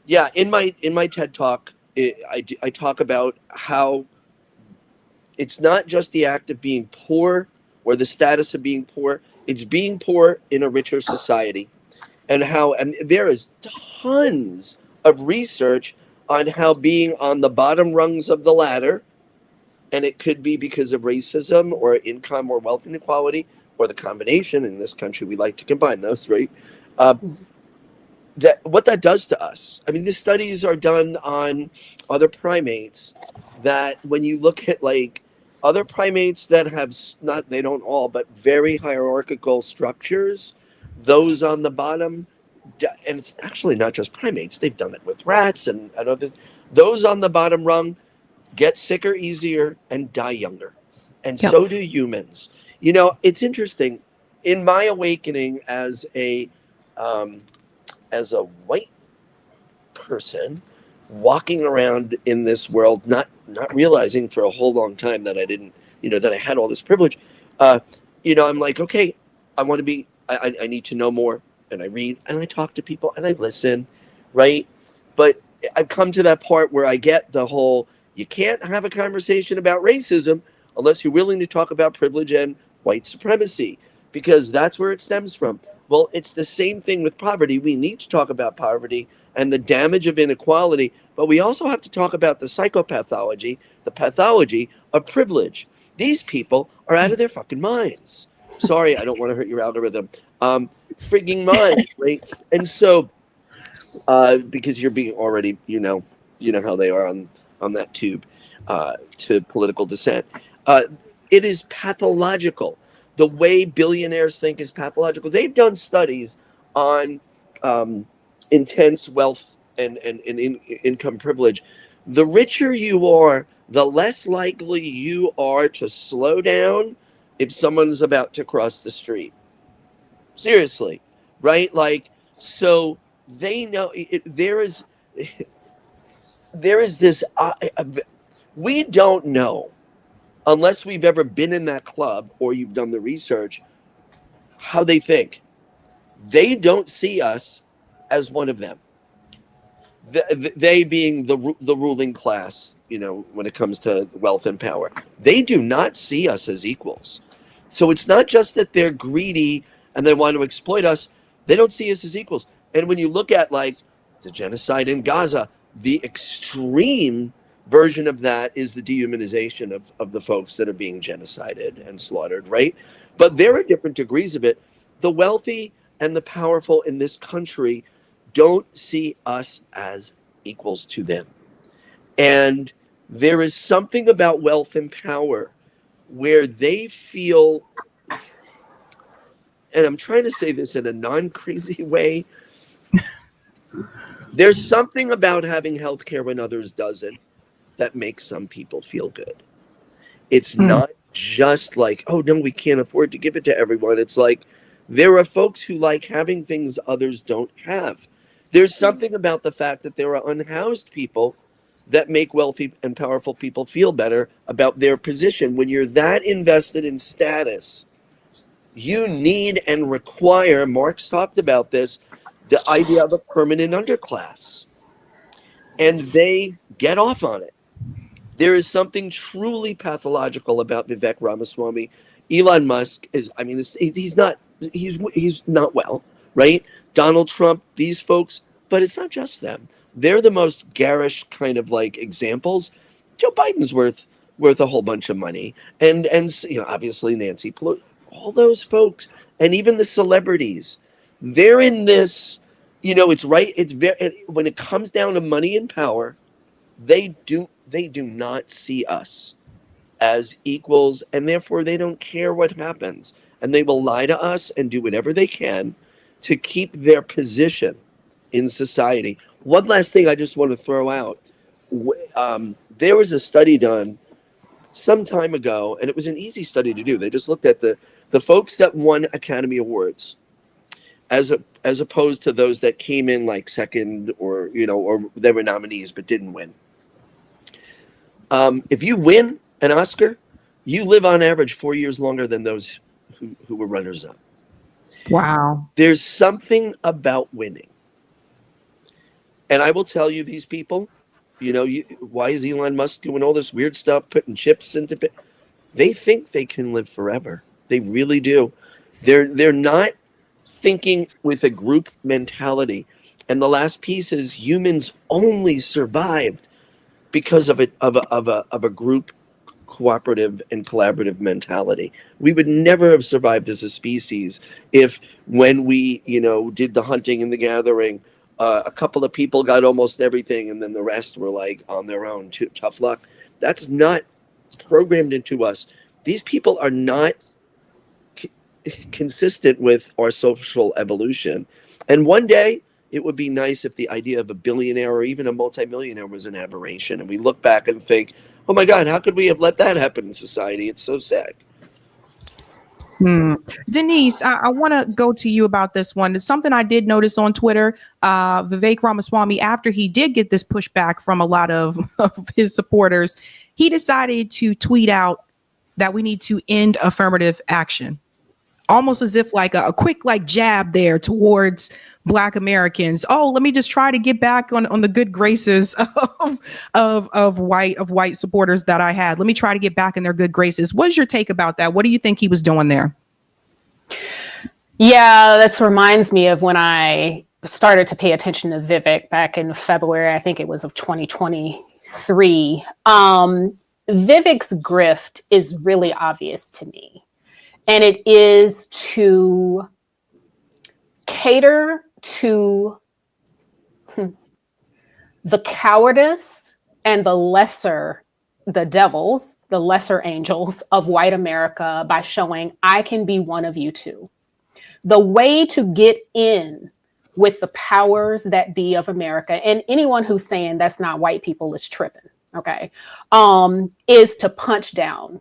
Speaker 6: yeah, in my TED talk, I talk about how it's not just the act of being poor or the status of being poor, it's being poor in a richer society. And there is tons of research on how being on the bottom rungs of the ladder, and it could be because of racism or income or wealth inequality or the combination. In this country, we like to combine those, right? that what that does to us. I mean, the studies are done on other primates that when you look at like other primates that have not, they don't all, but very hierarchical structures, those on the bottom, and it's actually not just primates, they've done it with rats and other, those on the bottom rung get sicker easier and die younger. And
Speaker 1: Yep.
Speaker 6: so do humans. You know, it's interesting. In my awakening um, as a white person walking around in this world, not realizing for a whole long time that I didn't, you know, that I had all this privilege. Uh, you know, I'm like, okay, I want to be. I need to know more, and I read and I talk to people and I listen, right? But I've come to that part where I get the whole you can't have a conversation about racism unless you're willing to talk about privilege and white supremacy because that's where it stems from. Well, it's the same thing with poverty. We need to talk about poverty and the damage of inequality, but we also have to talk about the psychopathology, the pathology of privilege. These people are out of their fucking minds. Sorry, I don't want to hurt your algorithm. Frigging minds, right? And so, because you're being already, you know how they are on that tube to political dissent. Uh, it is pathological. The way billionaires think is pathological. They've done studies on intense wealth and income privilege. The richer you are, the less likely you are to slow down if someone's about to cross the street. Seriously, right? Like, so they know there is this. We don't know unless we've ever been in that club or you've done the research how they think. They don't see us as one of them. They being the ruling class, you know, when it comes to wealth and power, they do not see us as equals. So it's not just that they're greedy and they want to exploit us; they don't see us as equals. And when you look at like the genocide in Gaza, the extreme version of that is the dehumanization of the folks that are being genocided and slaughtered, right? But there are different degrees of it. The wealthy and the powerful in this country don't see us as equals to them. And there is something about wealth and power where they feel, and I'm trying to say this in a non crazy way, there's something about having healthcare when others doesn't that makes some people feel good. It's
Speaker 1: Mm.
Speaker 6: not just like, oh no, we can't afford to give it to everyone. It's like there are folks who like having things others don't have. There's something about the fact that there are unhoused people that make wealthy and powerful people feel better about their position. When you're that invested in status, you need and require, Marx talked about this, the idea of a permanent underclass. And they get off on it. There is something truly pathological about Vivek Ramaswamy. Elon Musk is, I mean, he's not well, right? Donald Trump, these folks, but it's not just them. They're the most garish kind of like examples. Joe Biden's worth a whole bunch of money, and you know, obviously Nancy Pelosi, all those folks, and even the celebrities, they're in this. You know, it's right. It's very when it comes down to money and power, they do not see us as equals, and therefore they don't care what happens, and they will lie to us and do whatever they can to keep their position in society. One last thing I just want to throw out. There was a study done some time ago, and it was an easy study to do. They just looked at the folks that won Academy Awards as opposed to those that came in like second, or you know, or they were nominees but didn't win. If you win an Oscar, you live on average 4 years longer than those who were runners up.
Speaker 1: Wow.
Speaker 6: There's something about winning. And I will tell you, these people, you know, why is Elon Musk doing all this weird stuff, putting chips into it? They think they can live forever. They really do. They're not thinking with a group mentality. And the last piece is humans only survived because of a group cooperative and collaborative mentality. We would never have survived as a species if when we, you know, did the hunting and the gathering, A couple of people got almost everything, and then the rest were like on their own. Tough luck. That's not programmed into us. These people are not consistent with our social evolution. And one day, it would be nice if the idea of a billionaire or even a multimillionaire was an aberration. And we look back and think, oh my God, how could we have let that happen in society? It's so sad.
Speaker 1: Denise, I want to go to you about this one. It's something I did notice on Twitter. Vivek Ramaswamy, after he did get this pushback from a lot of his supporters, he decided to tweet out that we need to end affirmative action. Almost as if like a quick like jab there towards Black Americans. Oh, let me just try to get back on the good graces of white supporters that I had. Let me try to get back in their good graces. What's your take about that? What do you think he was doing there?
Speaker 5: Yeah, this reminds me of when I started to pay attention to Vivek back in February, I think it was of 2023. Vivek's grift is really obvious to me. And it is to cater to the cowardice and the lesser angels of white America by showing I can be one of you too. The way to get in with the powers that be of America, and anyone who's saying that's not white people is tripping, okay, is to punch down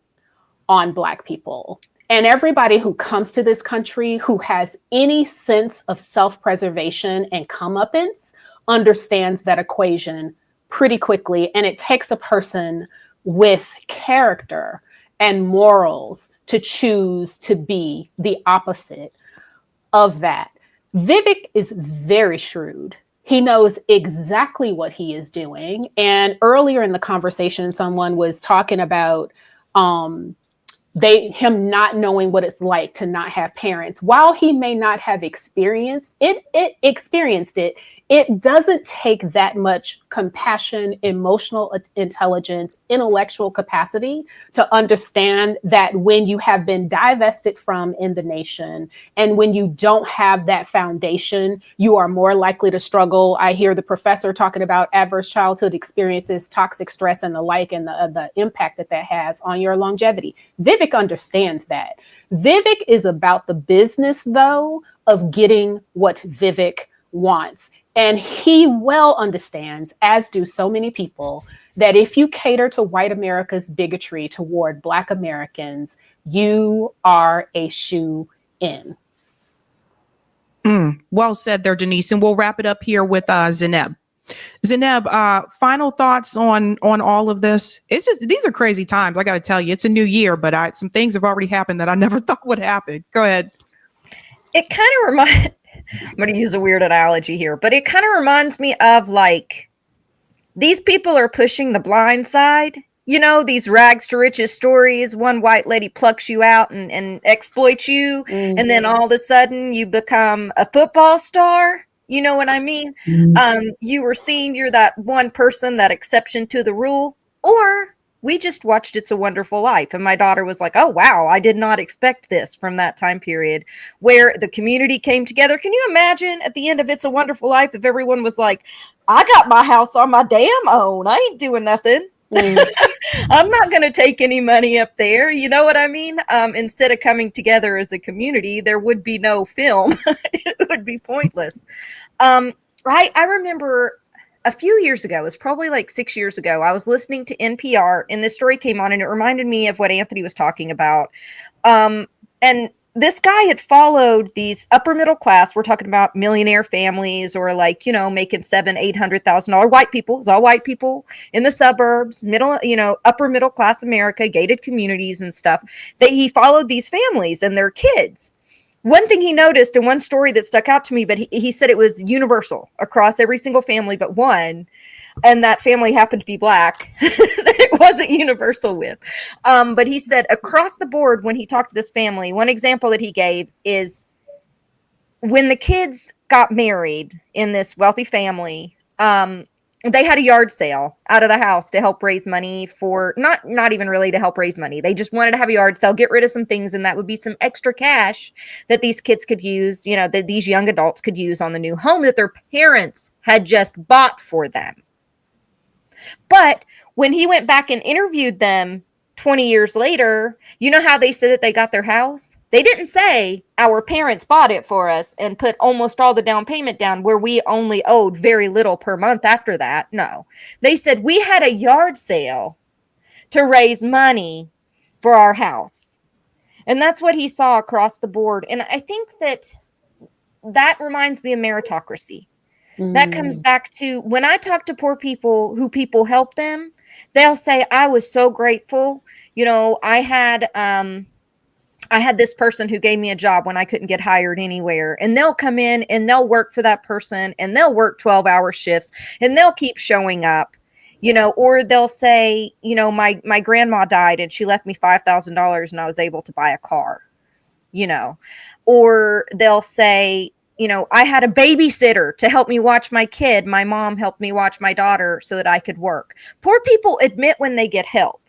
Speaker 5: on Black people. And everybody who comes to this country who has any sense of self-preservation and comeuppance understands that equation pretty quickly. And it takes a person with character and morals to choose to be the opposite of that. Vivek is very shrewd. He knows exactly what he is doing. And earlier in the conversation, someone was talking about him not knowing what it's like to not have parents. While he may not have experienced it, it doesn't take that much compassion, emotional intelligence, intellectual capacity to understand that when you have been divested from in the nation, and when you don't have that foundation, you are more likely to struggle. I hear the professor talking about adverse childhood experiences, toxic stress, and the like, and the impact that has on your longevity. Vivek understands that. Vivek is about the business, though, of getting what Vivek wants. And he well understands, as do so many people, that if you cater to white America's bigotry toward Black Americans, you are a shoe-in.
Speaker 1: Well said there, Denise. And we'll wrap it up here with Zainab. Zainab, final thoughts on all of this? It's just, these are crazy times. I got to tell you, it's a new year, but some things have already happened that I never thought would happen. Go ahead.
Speaker 2: It kind of reminds, I'm going to use a weird analogy here, but it kind of reminds me of like, these people are pushing the blind side. You know, these rags to riches stories. One white lady plucks you out and exploits you. Mm-hmm. And then all of a sudden you become a football star. You know what I mean? Mm-hmm. You were seen, you're that one person, that exception to the rule. Or we just watched It's a Wonderful Life. And my daughter was like, oh, wow, I did not expect this from that time period where the community came together. Can you imagine at the end of It's a Wonderful Life if everyone was like, I got my house on my damn own. I ain't doing nothing. I'm not going to take any money up there. You know what I mean? Instead of coming together as a community, there would be no film. It would be pointless. I remember a few years ago, it was probably like 6 years ago, I was listening to NPR and this story came on and it reminded me of what Anthony was talking about. And this guy had followed these upper middle class. We're talking about millionaire families or like, you know, making $700,000-$800,000 white people. It's all white people in the suburbs, middle, you know, upper middle class America, gated communities and stuff. He followed these families and their kids. One thing he noticed, and one story that stuck out to me, but he said it was universal across every single family but one, and that family happened to be Black, that it wasn't universal with. But he said across the board, when he talked to this family, one example that he gave is when the kids got married in this wealthy family, they had a yard sale out of the house to help raise money for not even really to help raise money. They just wanted to have a yard sale, get rid of some things, and that would be some extra cash that these kids could use, you know, that these young adults could use on the new home that their parents had just bought for them. But when he went back and interviewed them 20 years later, you know how they said that they got their house? They didn't say our parents bought it for us and put almost all the down payment down where we only owed very little per month after that. No, they said we had a yard sale to raise money for our house. And that's what he saw across the board. And I think that reminds me of meritocracy. That comes back to when I talk to poor people who people help them, they'll say, I was so grateful. You know, I had this person who gave me a job when I couldn't get hired anywhere, and they'll come in and they'll work for that person and they'll work 12-hour shifts and they'll keep showing up, you know, or they'll say, you know, my grandma died and she left me $5,000 and I was able to buy a car, you know, or they'll say, you know, I had a babysitter to help me watch my kid. My mom helped me watch my daughter so that I could work. Poor people admit when they get help.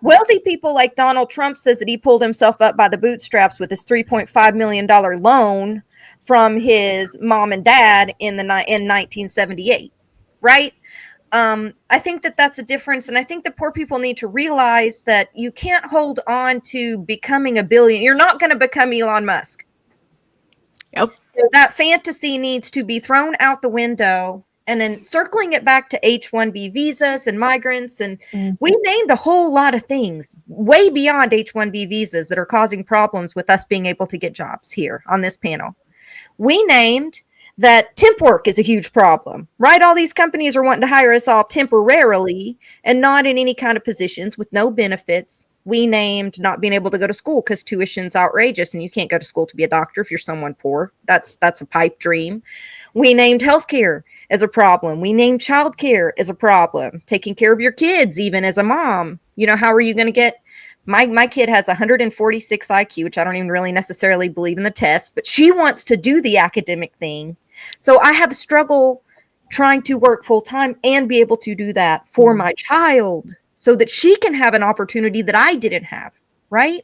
Speaker 2: Wealthy people like Donald Trump says that he pulled himself up by the bootstraps with his $3.5 million loan from his mom and dad in 1978, right? I think that's a difference. And I think that poor people need to realize that you can't hold on to becoming a billionaire. You're not going to become Elon Musk.
Speaker 1: Yep.
Speaker 2: So that fantasy needs to be thrown out the window, and then circling it back to H-1B visas and migrants. And we named a whole lot of things way beyond H-1B visas that are causing problems with us being able to get jobs here on this panel. We named that temp work is a huge problem, right? All these companies are wanting to hire us all temporarily and not in any kind of positions with no benefits. We named not being able to go to school because tuition's outrageous and you can't go to school to be a doctor if you're someone poor. That's a pipe dream. We named healthcare as a problem. We named childcare as a problem. Taking care of your kids, even as a mom. You know, how are you going to get... My kid has 146 IQ, which I don't even really necessarily believe in the test, but she wants to do the academic thing. So I have a struggle trying to work full time and be able to do that for my child, so that she can have an opportunity that I didn't have, right?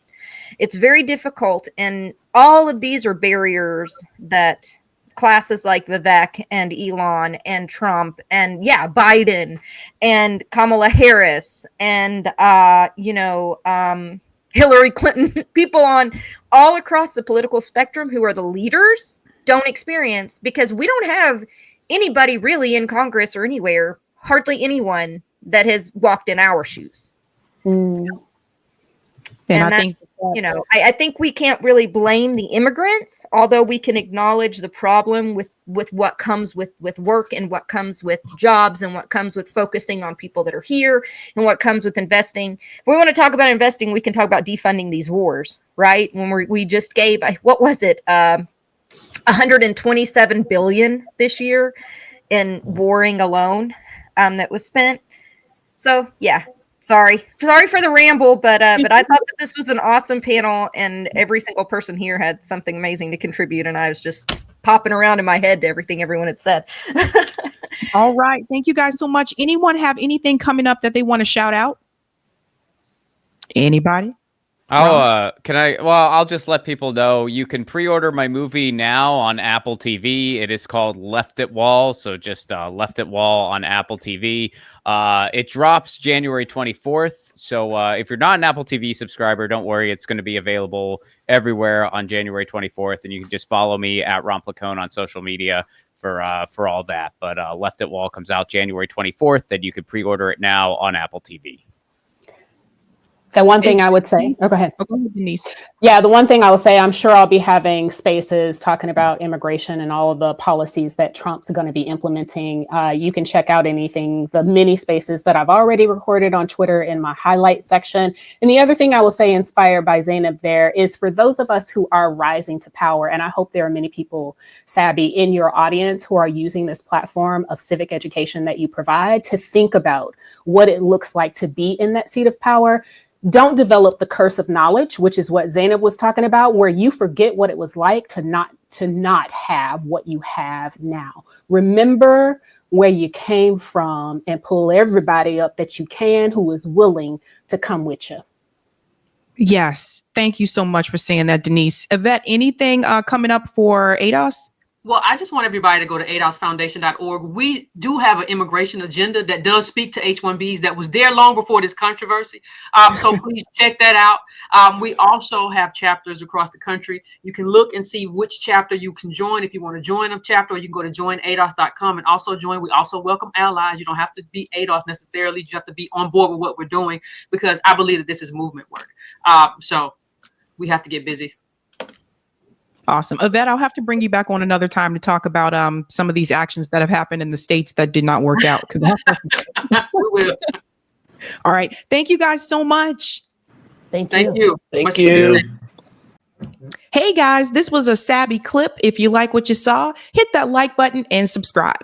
Speaker 2: It's very difficult. And all of these are barriers that classes like Vivek and Elon and Trump and Biden and Kamala Harris and, Hillary Clinton, people on all across the political spectrum who are the leaders don't experience, because we don't have anybody really in Congress or anywhere, hardly anyone that has walked in our shoes.
Speaker 1: And
Speaker 2: I think we can't really blame the immigrants, although we can acknowledge the problem with what comes with work and what comes with jobs and what comes with focusing on people that are here and what comes with investing. If we want to talk about investing, we can talk about defunding these wars, right? When we just gave, what was it? 127 billion this year in warring alone that was spent. So sorry for the ramble, but I thought that this was an awesome panel, and every single person here had something amazing to contribute, and I was just popping around in my head to everything everyone had said.
Speaker 1: All right, thank you guys so much. Anyone have anything coming up that they want to shout out? Anybody?
Speaker 4: I'll just let people know you can pre-order my movie now on Apple TV. It is called Left at Wall. So just Left at Wall on Apple TV. It drops January 24th. So if you're not an Apple TV subscriber, don't worry. It's going to be available everywhere on January 24th. And you can just follow me at Romplacone on social media for all that. But Left at Wall comes out January 24th, and you can pre-order it now on Apple TV.
Speaker 5: The one thing I would say, go ahead.
Speaker 1: Go ahead, Denise.
Speaker 5: Yeah, the one thing I would say, I'm sure I'll be having spaces talking about immigration and all of the policies that Trump's going to be implementing. You can check out the mini spaces that I've already recorded on Twitter in my highlight section. And the other thing I will say, inspired by Zainab there, is for those of us who are rising to power, and I hope there are many people, Sabby, in your audience who are using this platform of civic education that you provide to think about what it looks like to be in that seat of power. Don't develop the curse of knowledge, which is what Zainab was talking about, where you forget what it was like to not to not have what you have now. Remember where you came from and pull everybody up that you can who is willing to come with you.
Speaker 1: Yes. Thank you so much for saying that, Denise. Yvette, anything coming up for ADOS?
Speaker 3: Well, I just want everybody to go to adosfoundation.org. We do have an immigration agenda that does speak to H-1Bs that was there long before this controversy. So please check that out. We also have chapters across the country. You can look and see which chapter you can join. If you want to join a chapter, or you can go to joinados.com and also join. We also welcome allies. You don't have to be ADOS necessarily. You have to be on board with what we're doing, because I believe that this is movement work. So we have to get busy.
Speaker 1: Awesome. Yvette, I'll have to bring you back on another time to talk about some of these actions that have happened in the states that did not work out.
Speaker 3: We will.
Speaker 1: All right. Thank you guys so much.
Speaker 5: Thank
Speaker 3: Thank
Speaker 5: you.
Speaker 3: you.
Speaker 6: Thank
Speaker 3: Much
Speaker 6: you.
Speaker 3: appreciated.
Speaker 1: Hey guys, this was a Sabby clip. If you like what you saw, hit that like button and subscribe.